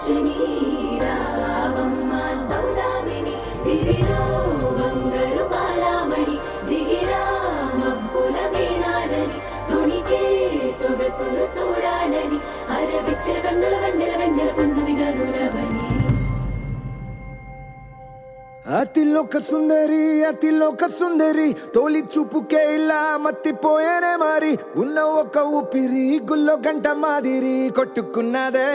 నాగలోచని రావమ్మ సౌదామిని దివిలో బంగారు బాలామణి దిగిరా మబ్బుల మేనాలని తుణికే సొగసులు చూడాలని అరవిచ్చిన కన్నుల వెన్నెల వెన్నెల పున్నమి గనులవని అతిలోక సుందరి తోలి చూపుకే ఇలా మత్తిపోయేనే మారి ఉన్న ఒక ఊపిరి గుల్లో గంట మాదిరి కొట్టుకున్నదే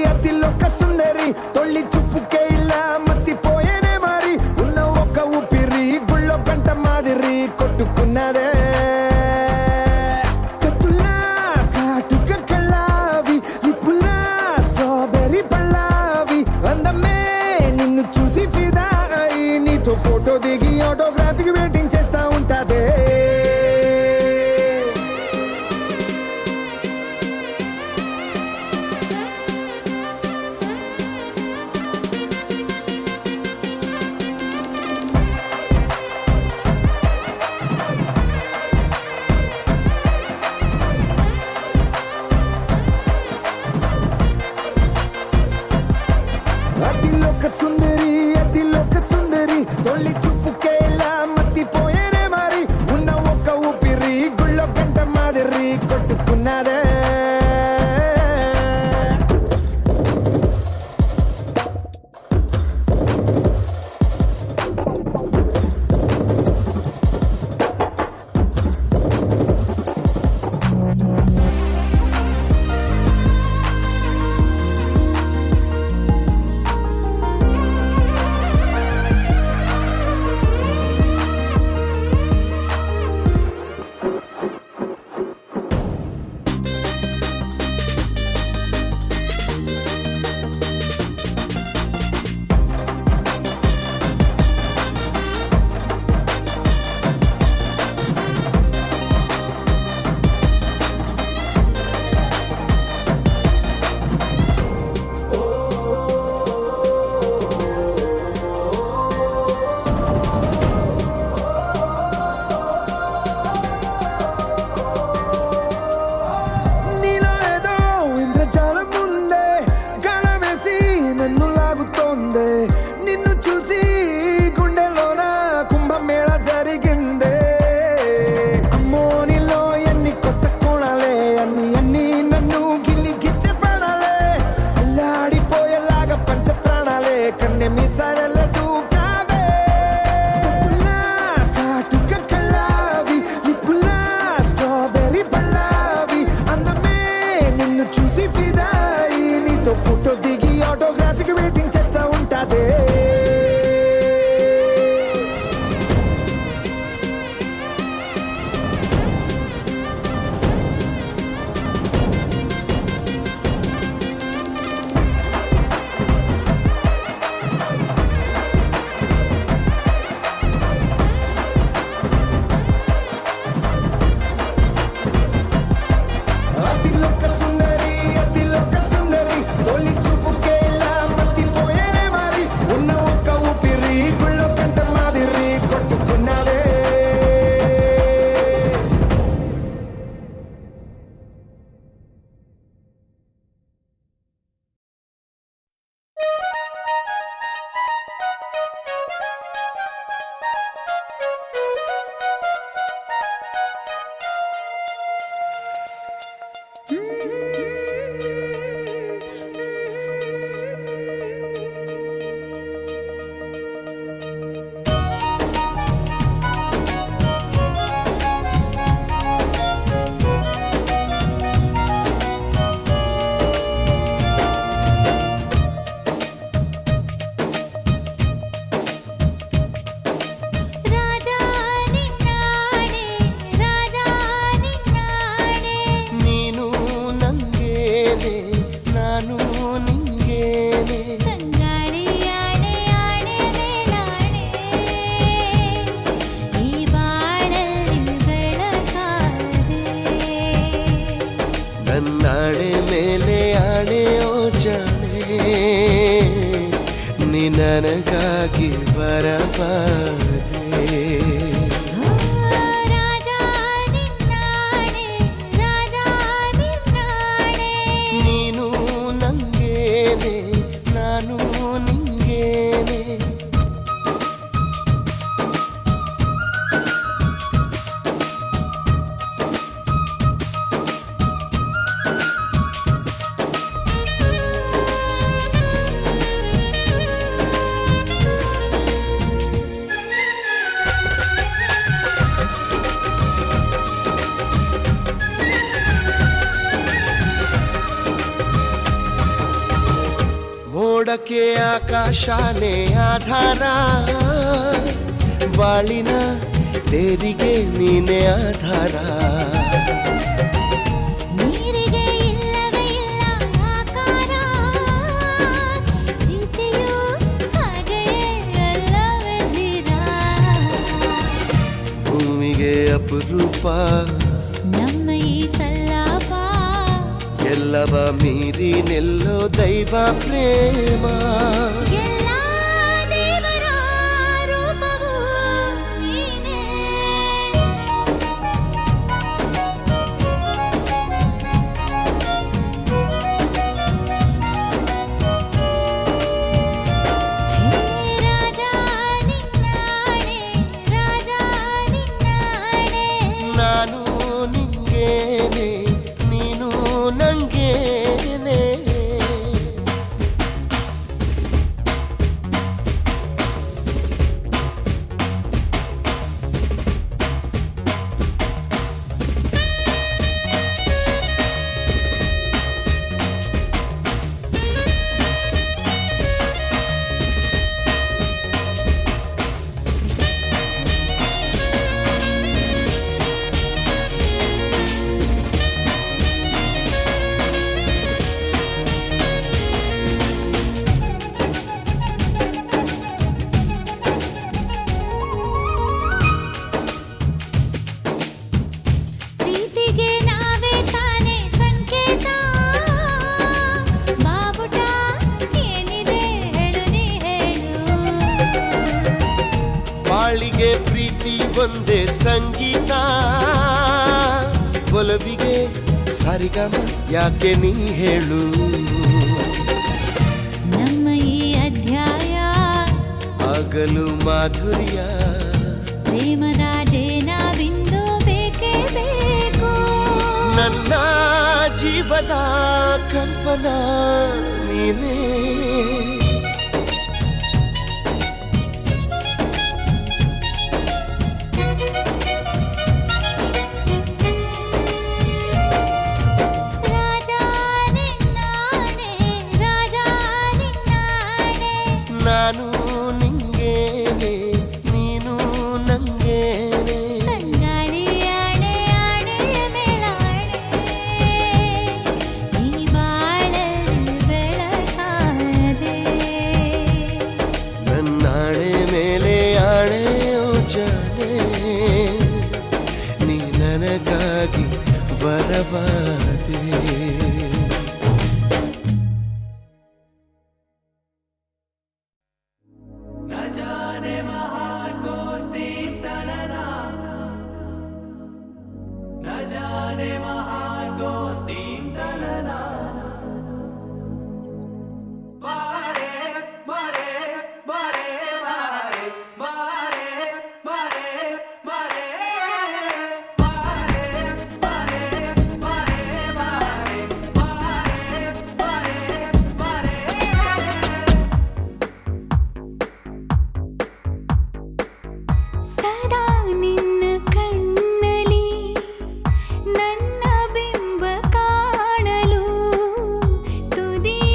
అతిలోక సుందరి తొలి చూపుకే ఇలా మత్తిపోయేనే మారి ఉన్న ఒక ఊపిరి గుళ్ళో గంట మాదిరి కొట్టుకున్నదే కత్తులా కాటుక కళ్ళావి లిప్పులా స్ట్రాబెర్రీ పళ్ళావి అందమే నిన్ను చూసి ఫిదా అయి నీతో ఫోటో దిగి ఆటోగ్రాఫీకి వెయిటింగ్ చేస్తా ఉంటాదే అతిలోక సుందరి తొలి చూపుకే ఇలా మత్తిపోయేనే మారి ఉన్న ఒక ఊపిరి గుళ్ళో గంట మాదిరి కొట్టుకున్నదే ನನಗಾಗಿ ಬರಬಾರದೆ ರಾಜಾ ನಿನ್ನಾಣೆ ರಾಜಾ ನಿನ್ನಾಣೆ ನೀನು ನಂಗೇನೆ ನಾನು ನಿಂಗೇನೆ ಮೋಡಕ್ಕೆ ಆಕಾಶನೇ ಆಧಾರ ಬಾಳಿನ ತೇರಿಗೆ ನೀನೆ ಆಧಾರ ನೀರಿಗೆ ಇಲ್ಲವೇ ಇಲ್ಲ ಆಕಾರ ಪ್ರೀತಿಯು ಹಾಗೆಯೇ ಅಲ್ಲವೇ ಧೀರ ಭೂಮಿಗೆ ಅಪರೂಪ ನಮ್ಮ ಈ ಸಲ್ಲಾಪ ಎಲ್ಲವ ಮೀರಿ ನಿಲ್ಲೋ ದೈವ ಪ್ರೇಮ ಎಲ್ಲ ದೇವರ ರೂಪವು ನೀನೇ ರಾಜಾ ನಿನ್ನಾಣೆ ರಾಜಾ ನಿನ್ನಾಣೆ ನಾನು ನಿಂಗೇನೆ ನೀನು ನಂಗೇನೆ ಪ್ರೀತಿಗೆ ನಾವೇ ತಾನೇ ಸಂಕೇತ ಬಾವುಟ ಏನಿದೆ ಹೇಳು ನೀ ಹೇಳು ಬಾಳಿಗೆ ಪ್ರೀತಿ ಒಂದೇ ಸಂಗೀತ ಒಲವಿಗೆ ಸರಿಗಮ ಯಾಕೆ ನೀ ಹೇಳು ನಮ್ಮ ಈ ಅಧ್ಯಾಯ ಆಗಲು ಮಾಧುರ್ಯ ಪ್ರೇಮದ ಜೇನ ಬಿಂದು ಬೇಕೇ ಬೇಕು ನನ್ನ ಜೀವದ ಕಲ್ಪನ ನೀನೇ ರಾಜಾ ನಿನ್ನಾಣೆ ರಾಜಾ ನಿನ್ನಾಣೆ ನಾನು ನಿಂಗೇನೆ ನೀನು ನಂಗೇನೆ ತಂಗಾಳಿ ಆಣೆ ಆಣೆಯ ಮೇಲಾಣೆ ಈ ಬಾಳಲ್ಲಿ ಬೆಳಕಾದೆ ನನ್ನಾಣೆ ಮೇಲೆ ಆಣೆ ಜಾನೆ ನೀ ನನಗಾಗಿ ವರವಾದೆ ಸದಾ ನಿನ್ನ ಕಣ್ಣಲಿ ನನ್ನ ಬಿಂಬ ಕಾಣಲು ತುದಿಗಾಲಿನಲ್ಲಿ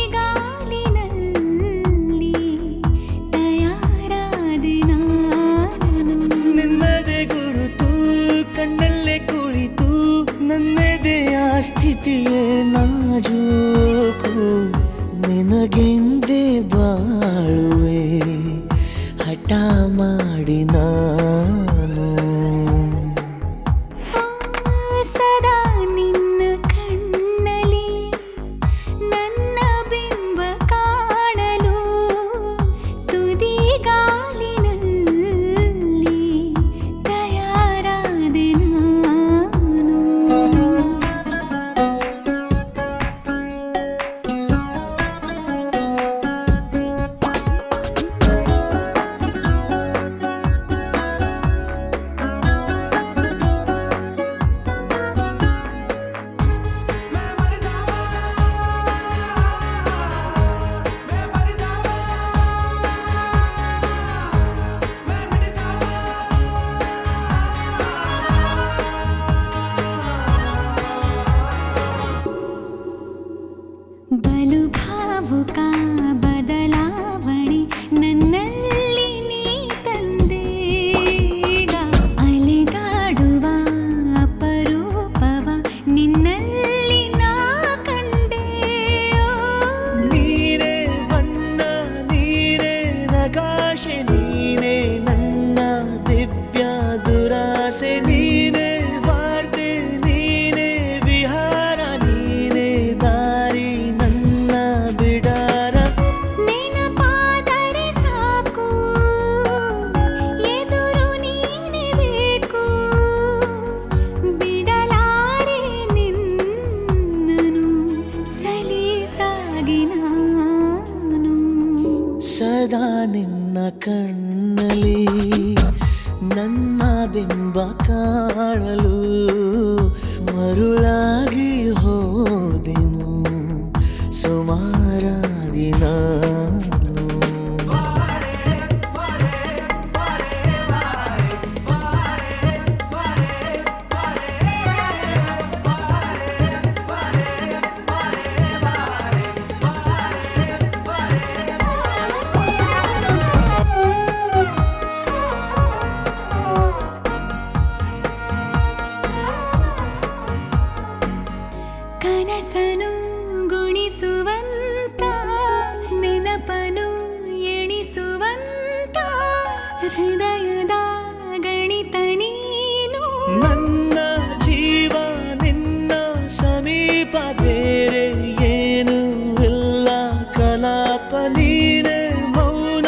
ತಯಾರಾದೆ ನಾನು ನಿನ್ನದೇ ಗುರುತು ಕಣ್ಣಲ್ಲೇ ಕುಳಿತು ನನ್ನೆದೆಯ ಸ್ಥಿತಿಯೇ ನಾಜೂಕು ನಿನಗೆಂದೇ ಬಾಳುವೆ ಹಠ ಮಾಡಿ ನಾನು ಸದಾ ನಿನ್ನ ಕಣ್ಣಲಿ ನನ್ನ ಬಿಂಬ ಕಾಣಲು ನನ್ನ ಬಿಂಬ ಕಾಣಲು ಮರುಳಾಗಿ ಹೋದೆನು ಸುಮಾರಾಗಿ ನಾನು ಕನಸನು ಗುಣಿಸುವಂತ ನೆನಪನು ಎಣಿಸುವಂತ ಹೃದಯದ ಗಣಿತ ನೀನು ನನ್ನ ಜೀವ ನಿನ್ನ ಸಮೀಪ ಬೇರೆ ಏನು ಇಲ್ಲ ಕಲಾಪ ನೀನೆ ಮೌನ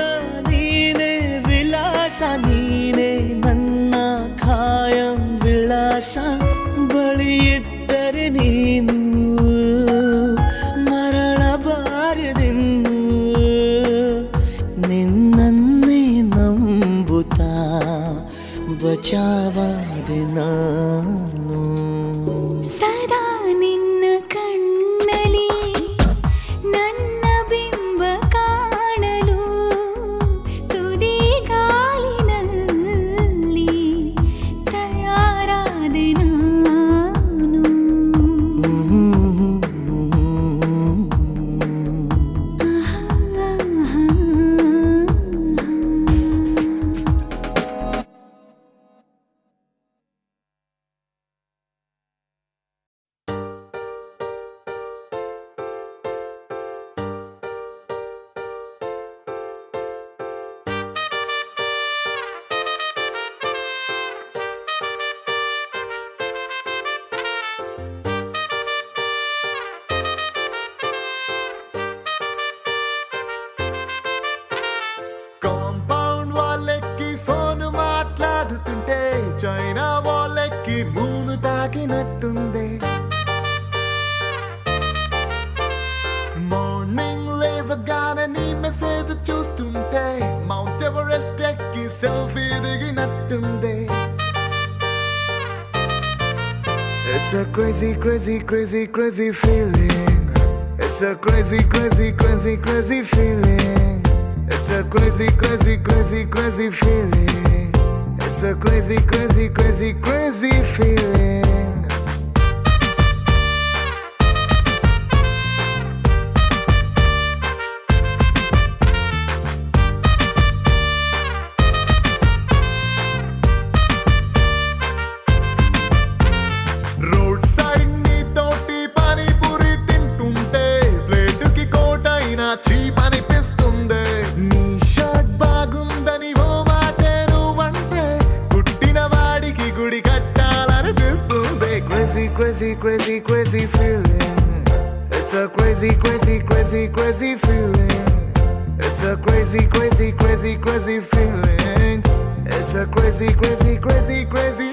ನೀನೆ ವಿಲಾಸ ನೀನೆ ನನ್ನ ಖಾಯಂ ವಿಳಾಸ ಬಳಿಯಿದ್ದರೆ ನೀನು ಮರಳಬಾರದೆಂದು ನಿನ್ನನ್ನೇ ನಂಬುತ್ತಾ ಬಚಾವಾದೆ ನಾನು ಸದಾ ನಿನ್ನ ಕಣ್ಣಲಿ ನನ್ನ ಬಿಂಬ ಕಾಣಲು ತುದಿ ಗಾಲಿನಲ್ಲಿ ತಯಾರಾದೆ ನಾನು కాంపౌండ్ వాళ్ళెక్కి ఫోన్ మాట్లాడుతుంటే చైనా వాళ్ళెక్కి మూను తాకినట్టుంది మార్నింగ్ లేవగానే నీ మెసేజ్ చూస్తుంటే మౌంట్ ఎవరెస్ట్ ఎక్కి selfie దిగినట్టుంది It's a crazy, crazy, crazy, crazy feeling. It's a crazy, crazy, crazy, crazy feeling. It's a crazy, crazy, crazy, crazy feeling. It's a crazy, crazy, crazy, crazy feeling. Road side నీ తోటి పానీపూరి తింటుంటే ప్లేటుకి కోటైనా cheap అనిపిస్తుంది నీ shirt బాగుందని ఓ మాటే నువ్వంటే పుట్టిన వాడికి గుడి కట్టాలనిపిస్తుంది crazy crazy crazy crazy feeling it's a crazy crazy crazy crazy feeling it's a crazy crazy crazy crazy feeling it's a crazy crazy crazy crazy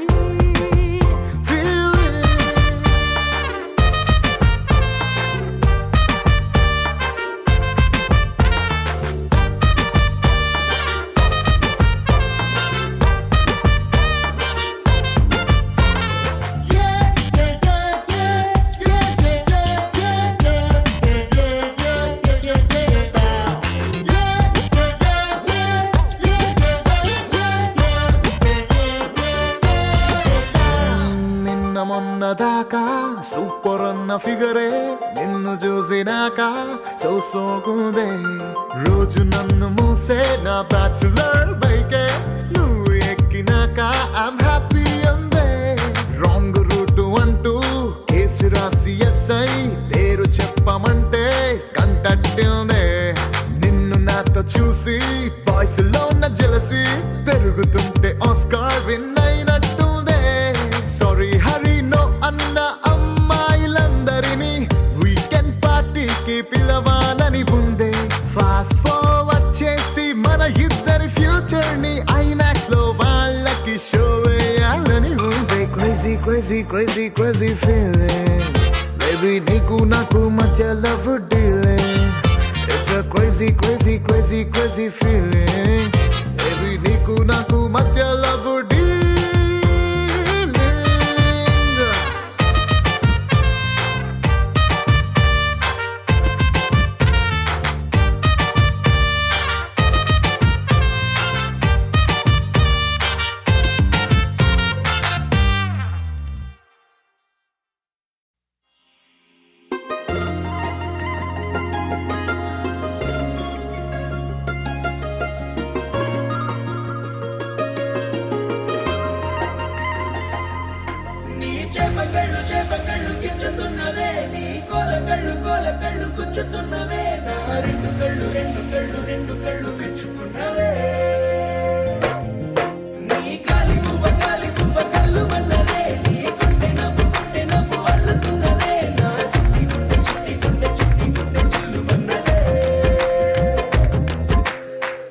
మొన్నదాకా సూపర్ అన్న ఫిగరే నిన్ను చూసినాక సోకుందే రోజు నన్ను మూసే నా బ్యాచులర్ బైకే నువ్వు ఎక్కినాక ఐమ్ హ్యాపీ అందే రాంగ్ రూట్ అంటూ కేసు రాసి ఎస్ఐ పేరు చెప్పమంటే కంటట్టిందే నిన్ను నాతో చూసి వాయిస్ లో ఉన్న జెలసీ పెరుగుతుంటే ఆస్కార్ విన్ అయినట్టుందే సారీ హరి నో అన్న అమ్మాయిలందరినీ వీకెండ్ పార్టీకి పిలవాలని ఉందే ఫాస్ట్ ఫార్వర్డ్ చేసి మన ఇద్దరి ఫ్యూచర్ ని ఐమాక్స్ లో వాళ్ళకి షో వేయాలని ఉందే crazy crazy crazy crazy feeling baby నీకు నాకు మధ్య love dealing it's a crazy crazy crazy crazy feeling baby నీకు నాకు మధ్య లవ్ డీలింగ్ గిచ్చుతున్నవే నీ కోల కళ్ళు గుచ్చుతున్నవే నా రెండు కళ్ళు మెచ్చుకున్నవే నీ కాలి పువ్వ కళ్ళు మన్నదే నీ గుండె నవ్వు అల్లుతున్నదే నా చిట్టి గుండె చిల్లు మన్నదే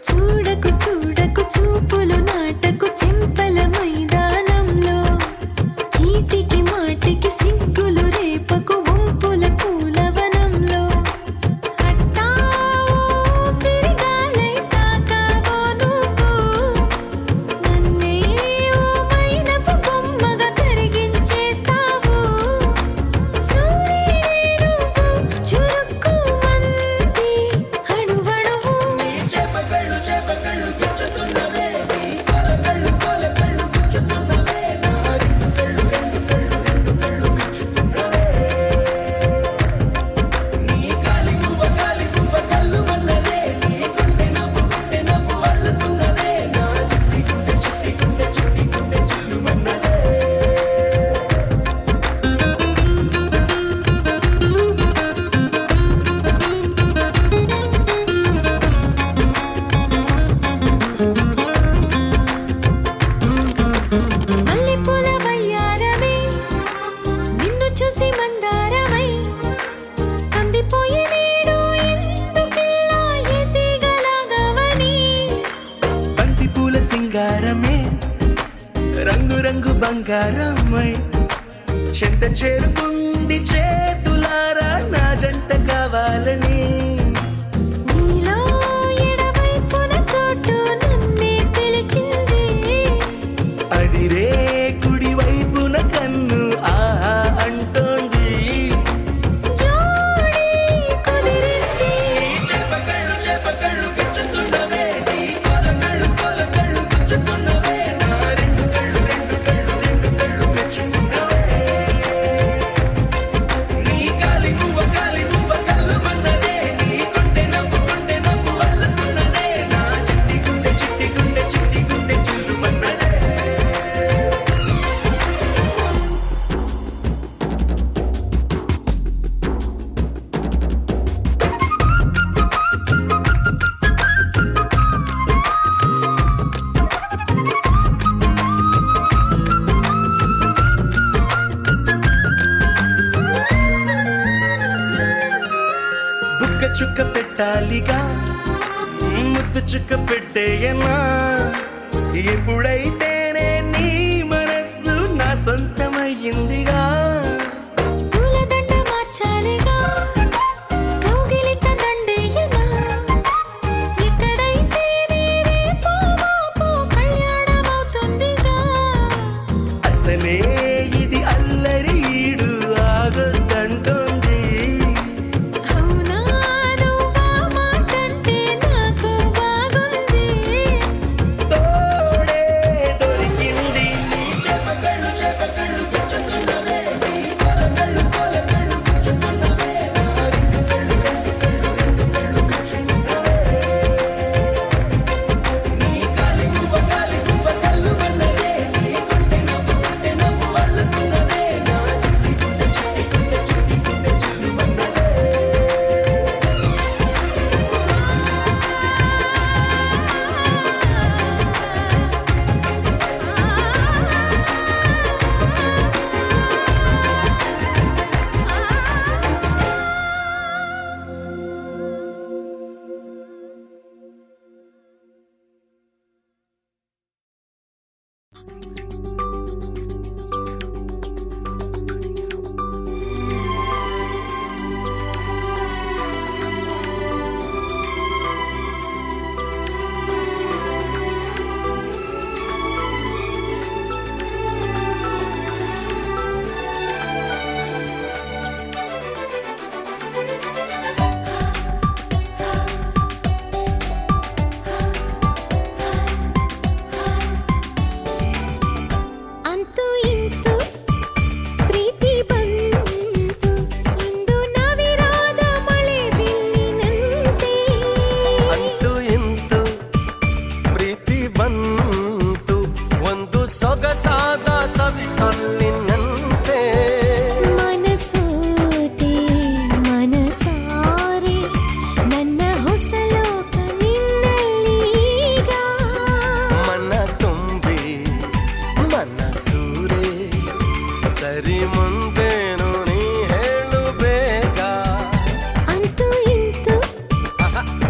చూడకు చూపులు నాటకు చెంపల మైదానంలో చీటికి మాటికి సిగ్గులు రేపకు వంపుల పూలవనంలో హట్టావో పెరిగాలై తాకావో నువ్వు నన్నే ఓ మైనపు బొమ్మగా కరిగించేస్తావు సూర్యుడే నువ్వు చురుక్కుమంది అణువణువు చేపకళ్ళు గిచ్చుతున్నవే నీ కోల కళ్ళు గుచ్చుతున్నవే నా రెండు కళ్ళు మెచ్చుకున్నవే నీ కాలి పువ్వ కళ్ళు మన్నదే నీ గుండె నవ్వు అల్లుతున్నదే నా చిట్టి గుండె చిల్లు మన్నదే మల్లెపూల వయ్యారమై నిన్ను చూసి మందారమై కందిపోయి నేడు ఎందుకిలా ఎదిగలాగవని బంతి పూల సింగారమే రంగు బంగారమై చెంత చేరుకుంది చేతులారా నా జంట కావాలని నీలో ఎడవైపున చోటు నన్నే పిలిచింది అదిరే కుడి వైపున కన్ను ఆహా అంటోంది జోడి కుదిరింది చేపకళ్ళు గిచ్చుతున్నవే నీ కోల కళ్ళు గుచ్చుతున్నవే నా రెండు కళ్ళు మెచ్చుకున్నవే నీ కాలి పువ్వ కళ్ళు మన్నదే నీ గుండె నవ్వు అల్లుతున్నదే నా చిట్టి గుండె చిల్లు మన్నదే బుక్క చుక్క పెట్టాలిగా ముద్దు చుక్క పెట్టేయనా ఎప్పుడైతేనే నీ మనస్సు నా సొంతమయ్యిందిగా పూలదండ మార్చాలిగా కౌగిలిత దండేయనా ఎక్కడైతేనే రేపో మాపో కళ్యాణమవుతుందిగా అసలే ఇది అల్లరి ఈడు ఆగొద్దంటోంది అవునా నువ్వా మాటంటే నాకు బాగుంది తోడే దొరికింది చేపకళ్ళు గిచ్చుతున్నవే నీ కోల కళ్ళు గుచ్చుతున్నవే నా రెండు కళ్ళు మెచ్చుకున్నవే నీ కాలి పువ్వ కళ్ళు మన్నదే నీ గుండె నవ్వు ಸರಿ ಮುಂದೇನು ನೀ ಹೇಳು ಬೇಗ. ಅಂತೂ ಇಂತೂ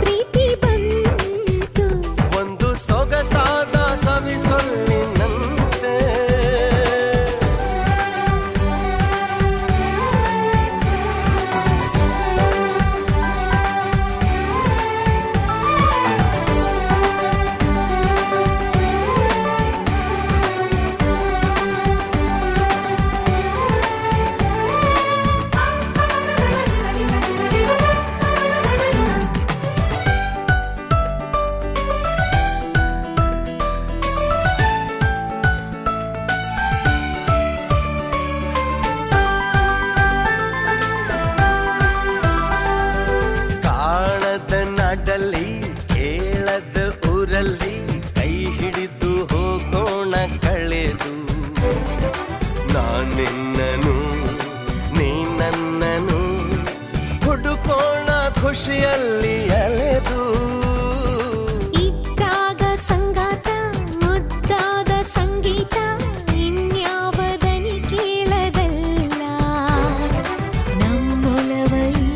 ಪ್ರೀತಿ ಬಂತು, ಒಂದು ಸೊಗಸಾದ ಸವಿಸೊಲ್ಲಿನಂತೆ. ಕಾಣದ ನಾಡಲ್ಲಿ ಕೇಳದ ಊರಲ್ಲಿ ಕೈ ಹಿಡಿದು ಹೋಗೋಣ ಕಳೆದು. ನಾನಿನ್ನನು ನೀ ನನ್ನನು ಹುಡುಕೋಣ ಖುಷಿಯಲ್ಲಿ ಅಲೆದು. ಇದ್ದಾಗ ಸಂಗಾತ ಮುದ್ದಾದ ಸಂಗೀತ, ಇನ್ಯಾವ ದನಿ ಕೇಳದಲ್ಲ. ನಮ್ಮೊಲವಲಿ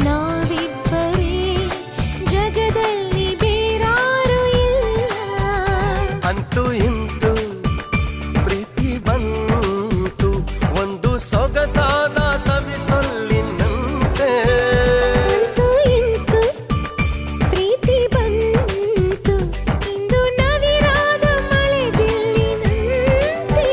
ನಾವಿಬ್ಬರೇ, ಜಗದಲ್ಲಿ ಬೇರಾರು ಇಲ್ಲ. ಅಂತೂ ಇಂತೂ ಪ್ರೀತಿ ಬಂತು, ಒಂದು ಸೊಗಸಾದ ಸವಿಸೊಲ್ಲಿನಂತೆ. ಅಂತೂ ಇಂತೂ ಪ್ರೀತಿ ಬಂತು, ಇಂದು ನವಿರಾದ ಮಳೆ ಬಿಲ್ಲಿನಂತೆ.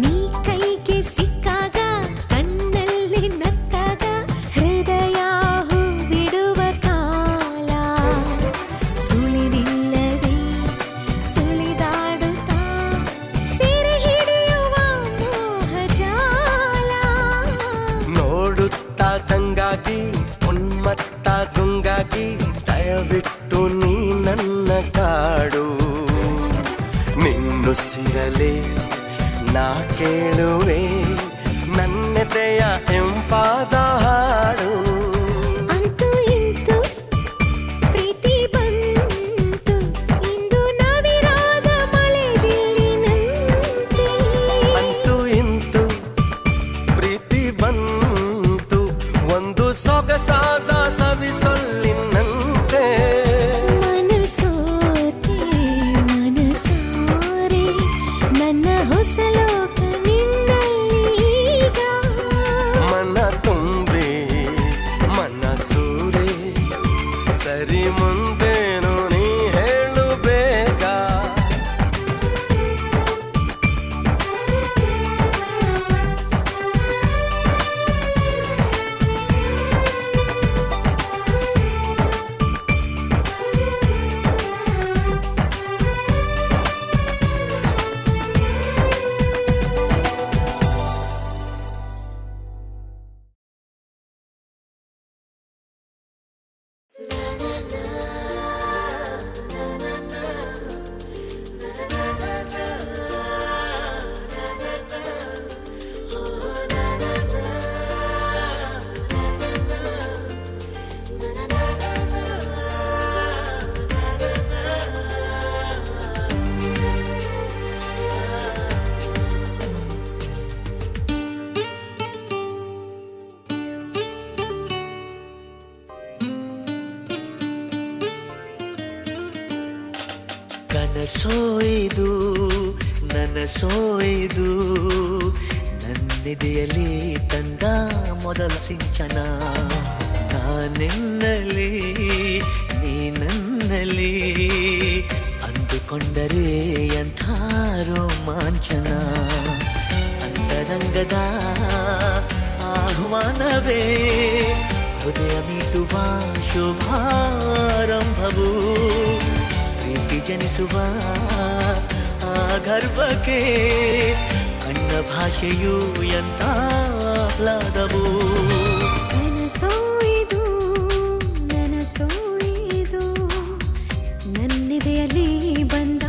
ನೀ ಕೈಗೆ ಸಿಕ್ಕಾಗ, ಕಣ್ಣಲ್ಲಿ ನಕ್ಕಾಗ, ಹೃದಯ ಹೂ ಬಿಡುವ ಕಾಲ. ಸುಳಿವಿಲ್ಲದೆ ಸುಳಿದಾಡುತ್ತಾ, ಸೆರೆ ಹಿಡಿಯುವ ಮೋಹಜಾಲ. ನೋಡುತ್ತಾ ತಂಗಾಗಿ ಉನ್ಮತ್ತ ಗುಂಗಾಗಿ, ದಯವಿಟ್ಟು ನೀ ನನ್ನ ಕಾಡು. ನಿನ್ನುಸಿರಲೆ ನಾ ಕೇಳುವೆ ನನ್ನೆದೆಯ ಇಂಪಾದ ಹಾಡು. ಅಂತೂ ಇಂತೂ ಪ್ರೀತಿ ಬಂತು, ಇಂದು ನವಿರಾದ ಮಳೆ ಬಿಲ್ಲಿನಂತೆ. ಅಂತೂ ಇಂತೂ ಪ್ರೀತಿ ಬಂತು, ಒಂದು ಸೊಗಸಾದ ಸವಿಸೊಲ್ಲಿನಂತೆ. ಮನಸೋತೆ ಮನಸಾರೆ, ನನ್ನ ಹೊಸ ಲೋಕ ನಿನ್ನಲ್ಲೀಗ. ಮನ ತುಂಬಿ ಮನಸೂರೆ, ಸರಿ ಮುಂದೇನು ನೀ ಹೇಳು ಬೇಗ. ಕನಸೋಯ್ದು ನನಸೋಯ್ದು, ನನ್ನೆದೆಯಲ್ಲಿ ತಂದ ಮೊದಲ ಸಿಂಚನ. ನಾನೆನ್ನಲಿ ನೀ ನನ್ನಲ್ಲಿ, ಅಂದುಕೊಂಡರೆ ಎಂಥ ರೋಮಾಂಚನ. ಅಂತರಂಗದ ಆಹ್ವಾನವೇ ಹೃದಯ ಮೀಟುವ ಶುಭಾರಂಭವು. ಪ್ರೀತಿ ಜನಿಸುವ ಆ ಗರ್ಭಕ್ಕೆ ಕಣ್ಣ ಭಾಷೆಯು ಎಂತ ಆಹ್ಲಾದವು ನನಸೋ ಇದು ನನಸೋ ಇದು ನನ್ನಿದೆಯಲ್ಲಿ ಬಂದ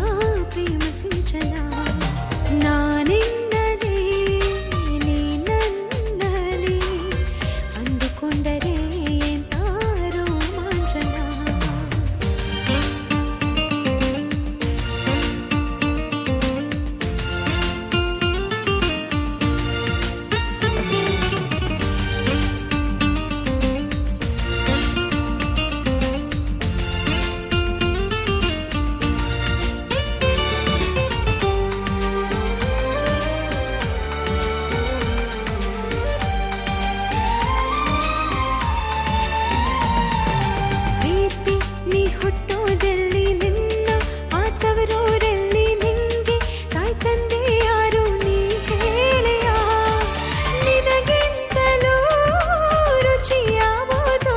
ಪ್ರೇಮ ಸಿಂಚನ ನಾನಿನ್ನಲೇ ನೀ ನನ್ನಲ್ಲಿ ಅಂದುಕೊಂಡರೆ ಎಂತ ರೋಮಾಂಚನ ಪ್ರೀತಿ ನೀ ಹುಟ್ಟೋದಲ್ಲಿ ನಿನ್ನ ಆತವರೂರಲ್ಲಿ ನಿಂಗೆ ತಾಯಿ ತಂದೆ ಯಾರು ನೀ ಹೇಳೆಯ ನಿನಗಿಂತಲೂ ರುಚಿಯಾವುದು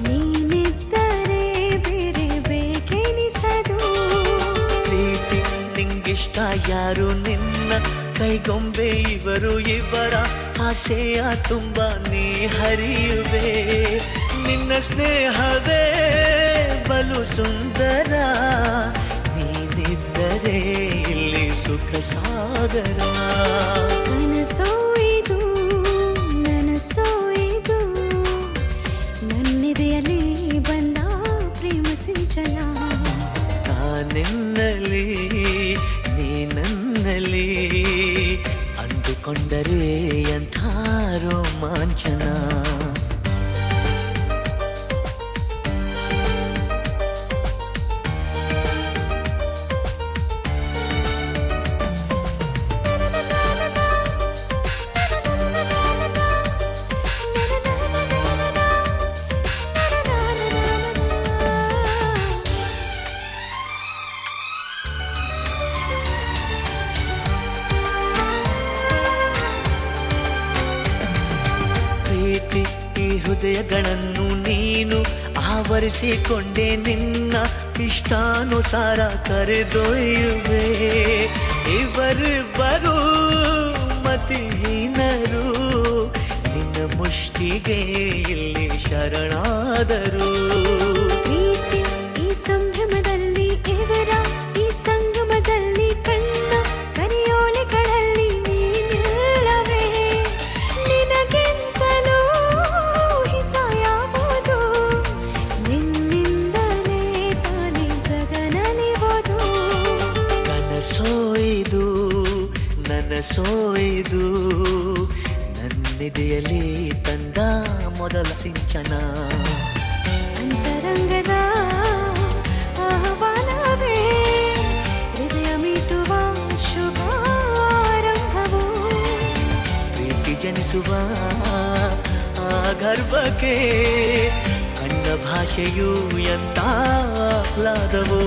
ನೀನಿದ್ದರೆ ಬೇರೆ ಬೇಕೆನಿಸದು ಪ್ರೀತಿ ನಿಂಗಿಷ್ಟ ಯಾರು ನಿನ್ನ ಕೈಗೊಂಬೆ ಇವರು ಇವರ ಆಸೆಯ ತುಂಬ ನೀ ಹರಿಯುವೆ ನಿನ್ನ ಸ್ನೇಹವೇ ಬಲು ಸುಂದರ ನೀನಿದ್ದರೆ ಇಲ್ಲಿ ಸುಖ ಸಾಗರ ನನಸೋ ಇದು ನನಸೋ ಇದು ನನ್ನಿದೆಯಲ್ಲಿ ಬಂದ ಪ್ರೇಮ ಸಿಂಚನ ನಾನೆನ್ನಲಿ ನೀ ನನ್ನಲ್ಲಿ ಅಂದುಕೊಂಡರೆ ಎಂಥ ರೋಮಾಂಚನ ಪ್ರೀತಿ ಈ ಹೃದಯಗಳನ್ನು ನೀನು ಆವರಿಸಿಕೊಂಡೆ ನಿನ್ನ ಇಷ್ಟಾನುಸಾರ ಕರೆದೊಯ್ಯುವೆ ಇವರಿಬ್ಬರು ಮತಿಹೀನರು ನಿನ್ನ ಮುಷ್ಟಿಗೆ ಇಲ್ಲಿ ಶರಣಾದರು ಪ್ರೀತಿ ಈ ಸಂಭ್ರಮದಲ್ಲಿ ಇವರ ಈ ಸಂಗಮದಲ್ಲಿ ಕಣ್ಣ ಕರಿಯೋಲೆಗಳಲ್ಲಿ ನೀನಿಲ್ಲವೇ ನಿನಗಿಂತಲೂ ಹಿತ ಯಾವುದು ನಿನ್ನಿಂದಲೇ ತಾನೇ ಜಗನಲಿವುದು ನನಸೋಯ್ದು ನನಸೋಯ್ದು ನನ್ನಿದೆಯಲ್ಲಿ ತಂದ ಮೊದಲ ಸಿಂಚನ ಅಂತರಂಗದ ಆಹ್ವಾನವೇ ಹೃದಯ ಮೀಟುವ ಶುಭಾರಂಭವು ಪ್ರೀತಿ ಜನಿಸುವ ಆ ಗರ್ಭಕ್ಕೆ ಕಣ್ಣ ಭಾಷೆಯು ಎಂತ ಆಹ್ಲಾದವು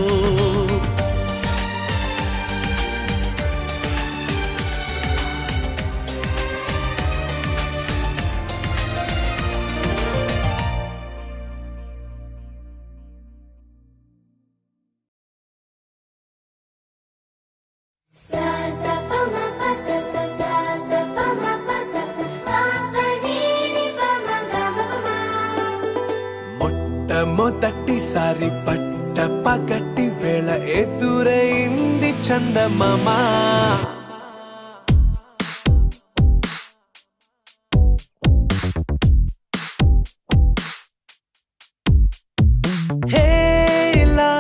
sa sa pa ma pa sa sa sa sa pa ma pa sa sa pa pa ni ni pa ma ga ma pa ma మొట్టమొదటి సారి పట్ట పగటి వేళ ఎదురైంది చందమామ హేలా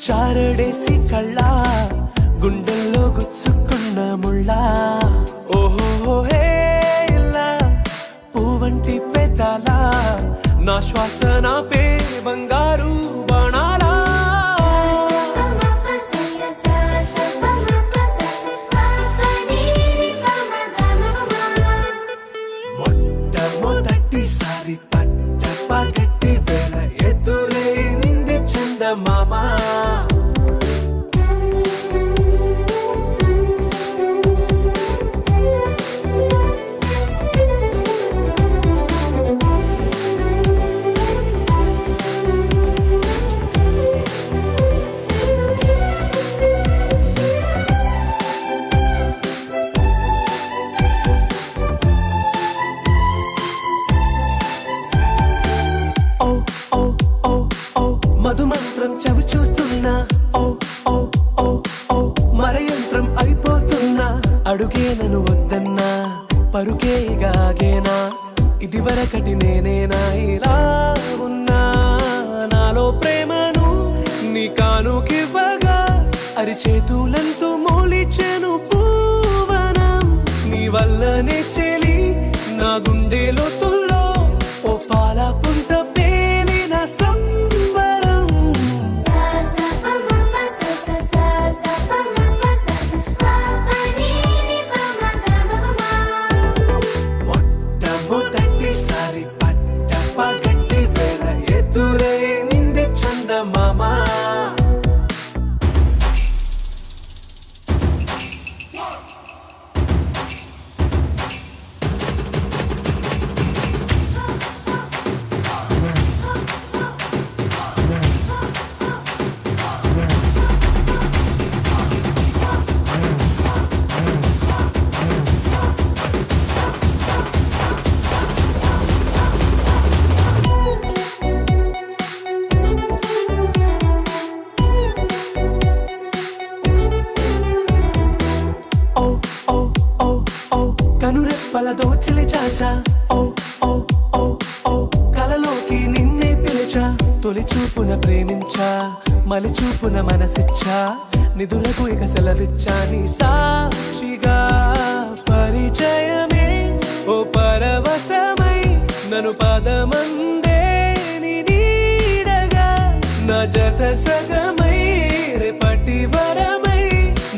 చారడేసి కళ్ళ గుండెల్లో గుచ్చుకున్న ముళ్ళ ఓహో హేలా పువ్వంటి పెదాల నా శ్వాస నా పే బంగారు బాణాలా pa ma pa sa sa sa sa pa ma pa sa sa pa pa ni ni pa ma ga ma pa ma మొట్టమొదటిసారి పట్ట పగటి వేళ ఎదురైంది చందమామ చీకటి నేనేనా ఇలా ఉన్నా నాలో ప్రేమను నీ కానుకివ్వగా అరిచేతులంతో మోలిచెను పూవనం నీ వల్లనే చెలి నా గుండె లోతుల్లో ఓ పాల పుంత పేలిన సంబరం సా సా ప మ ప స స సా సా ప మ ప స స పా ప ని ని ప మ గ మ ప మ. మొట్టమొదటిసారి పట్ట పగటి వేళ ఎదురైంది చందమామ ఓ ఓ ఓ ఓ కనురెప్పల దోచిలి చాచా ఓ ఓ ఓ ఓ కలలోకి నిన్నే పిలిచా తొలి చూపున ప్రేమించా మలి చూపున మనసిచ్చా నిధులకు ఇక సెలవిచ్చా నీ సాక్షిగా పరిచయమే ఓ పరవశమై నన్ను పదమందే నీ నీడగా నా జత సగమై రేపటి వరమై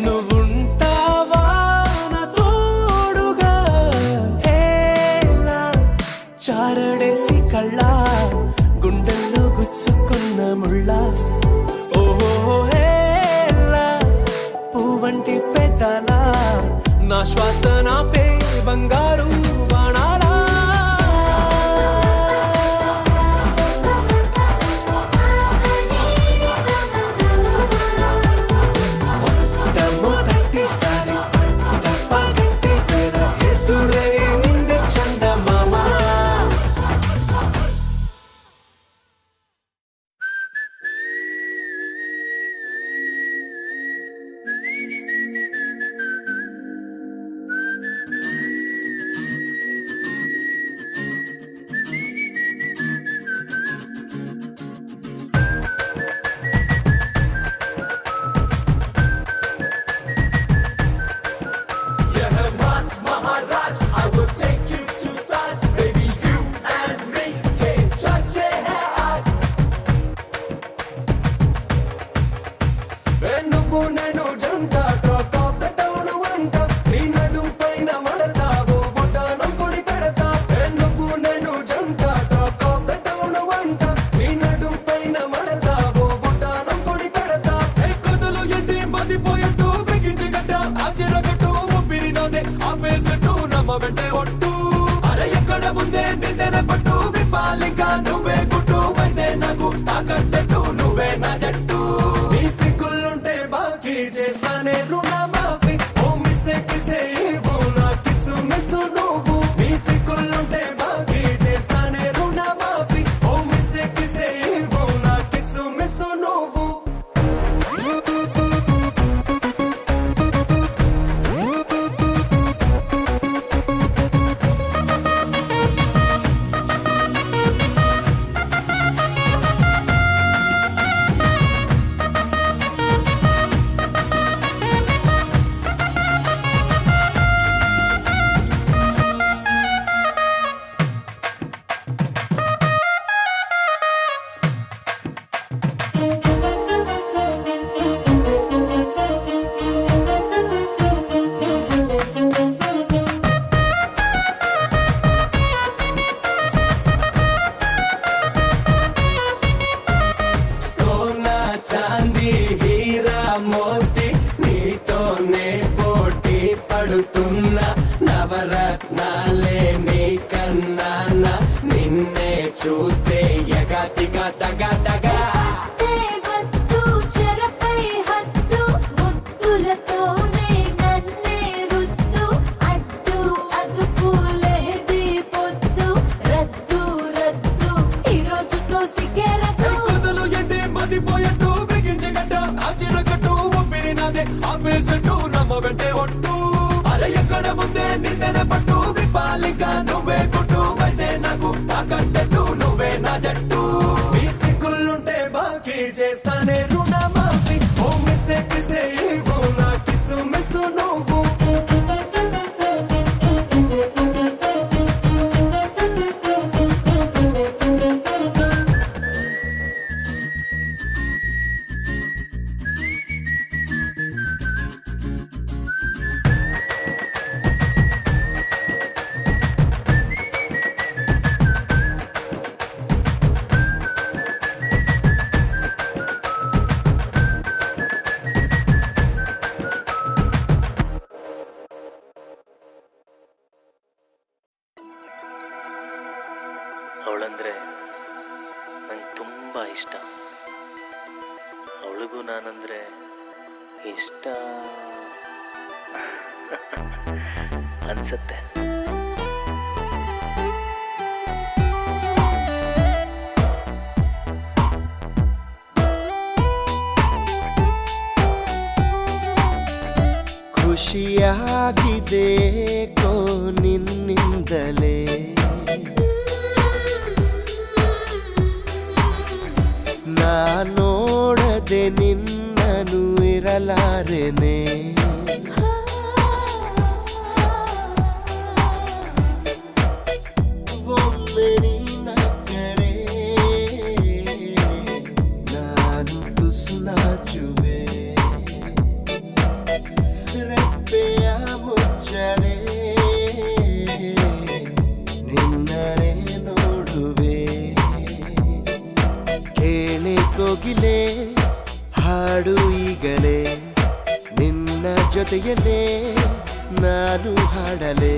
నువ్వుంటావా నా తోడుగా హేలా చారడేసి కళ్ళ గుండెల్లో గుచ్చుకున్న ముళ్ళ ఓహో హేలా పువ్వంటి పెదల నా శ్వాస నాపే బంగారు బాణాలా మొట్టమొదటిసారి పట్ట పగటి వేళ ఎదురైంది చందమామ నువ్వు నేను జంట టాక్ ఆఫ్ ద టౌన్ వంట నీ నడుం పైన మడతావు బుటానం కొడి పెడతా నువ్వు నేను జంట టాక్ ఆఫ్ ద టౌన్ వంట నీ నడుం పైన మడతావు బుటానం కొడి పెడతా కదులు ఎట్టి మదిపోయట్టు బిగించి గట్ట ఆచిరగట్టు ఊపిరినోదే ఆపేసట్టు నమ్మ వెంటే ఒట్టు అరే ఎక్కడ ముందే నిందెన పట్టు విపాలిక నువ్వే గుట్టు వయసే నాకు తాకట్టట్టు నువ్వే నా జట్టు నీ సిగ్గులుంటే బాకీ చేస్తానే రుణ మాఫీ ఓ మిస్సే కిసే ఇవ్వు నా కిస్సు మిస్సు నువ్వు నీ సిగ్గులుంటే బాకీ చేస్తానే రుణ మాఫీ ఓ మిస్సే కిసే ఇవ్వు నా కిస్సు మిస్సు నువ్వు సోనా చాందీ హీరా మోతి నీతోనే పోటీ పడుతున్నా నవరత్నాలే నీ కన్నానా నిన్నే చూస్తే ఎగతిగా తగా తగా వద్దు చెరపై హద్దు ముద్దులతోనే నన్నే రుద్దు అడ్డు అదుపు లేది పొద్దు రద్దు రద్దు ఈ రోజుతో సిగ్గెరదు కదులు ఎట్టి మదిపోయట్టు బిగించి గట్ట ఆచిరగట్టు ఊపిరినదే ఆపేసట్టు నమ్మ వెంటే ఒట్టు అరే ఎక్కడ ముందే నిందెన పట్టు విపాలిక నువ్వే కొట్టు వయసే నాకు జట్టు మీ సిగ్గులుంటే బాకీ చేస్తానే రుణమాఫీ ఓ మిస్సే కిసే ఇవ్వు నా కిస్సు మిస్సు నువ్వు ಅವಳಂದ್ರೆ ನಂಗೆ ತುಂಬ ಇಷ್ಟ. ಅವಳಿಗೂ ನಾನಂದ್ರೆ ಇಷ್ಟ ಅನ್ಸತ್ತೆ. ಖುಷಿಯಾಗಿದೆ ಕೋ ನಿನ್ನಿಂದಲೇ ನಾ ನೋಡದೆ ನಿನ್ನನು ಇರಲಾರೆನೆ ಒಮ್ಮೆ ನೀನಕ್ಕರೆ ನಾನು ತುಸು ನಾಚುವೆ ರೆಪ್ಪೆಯ ಮುಚ್ಚದೆ ನಿನ್ನರೆ ನೋಡುವೆ ಕೇಳಿ ಕೋಗಿಲೆ ಹಾಡು ಈಗಲೇ ನಿನ್ನ ಜೊತೆಯಲ್ಲೇ ನಾನು ಹಾಡಲೇ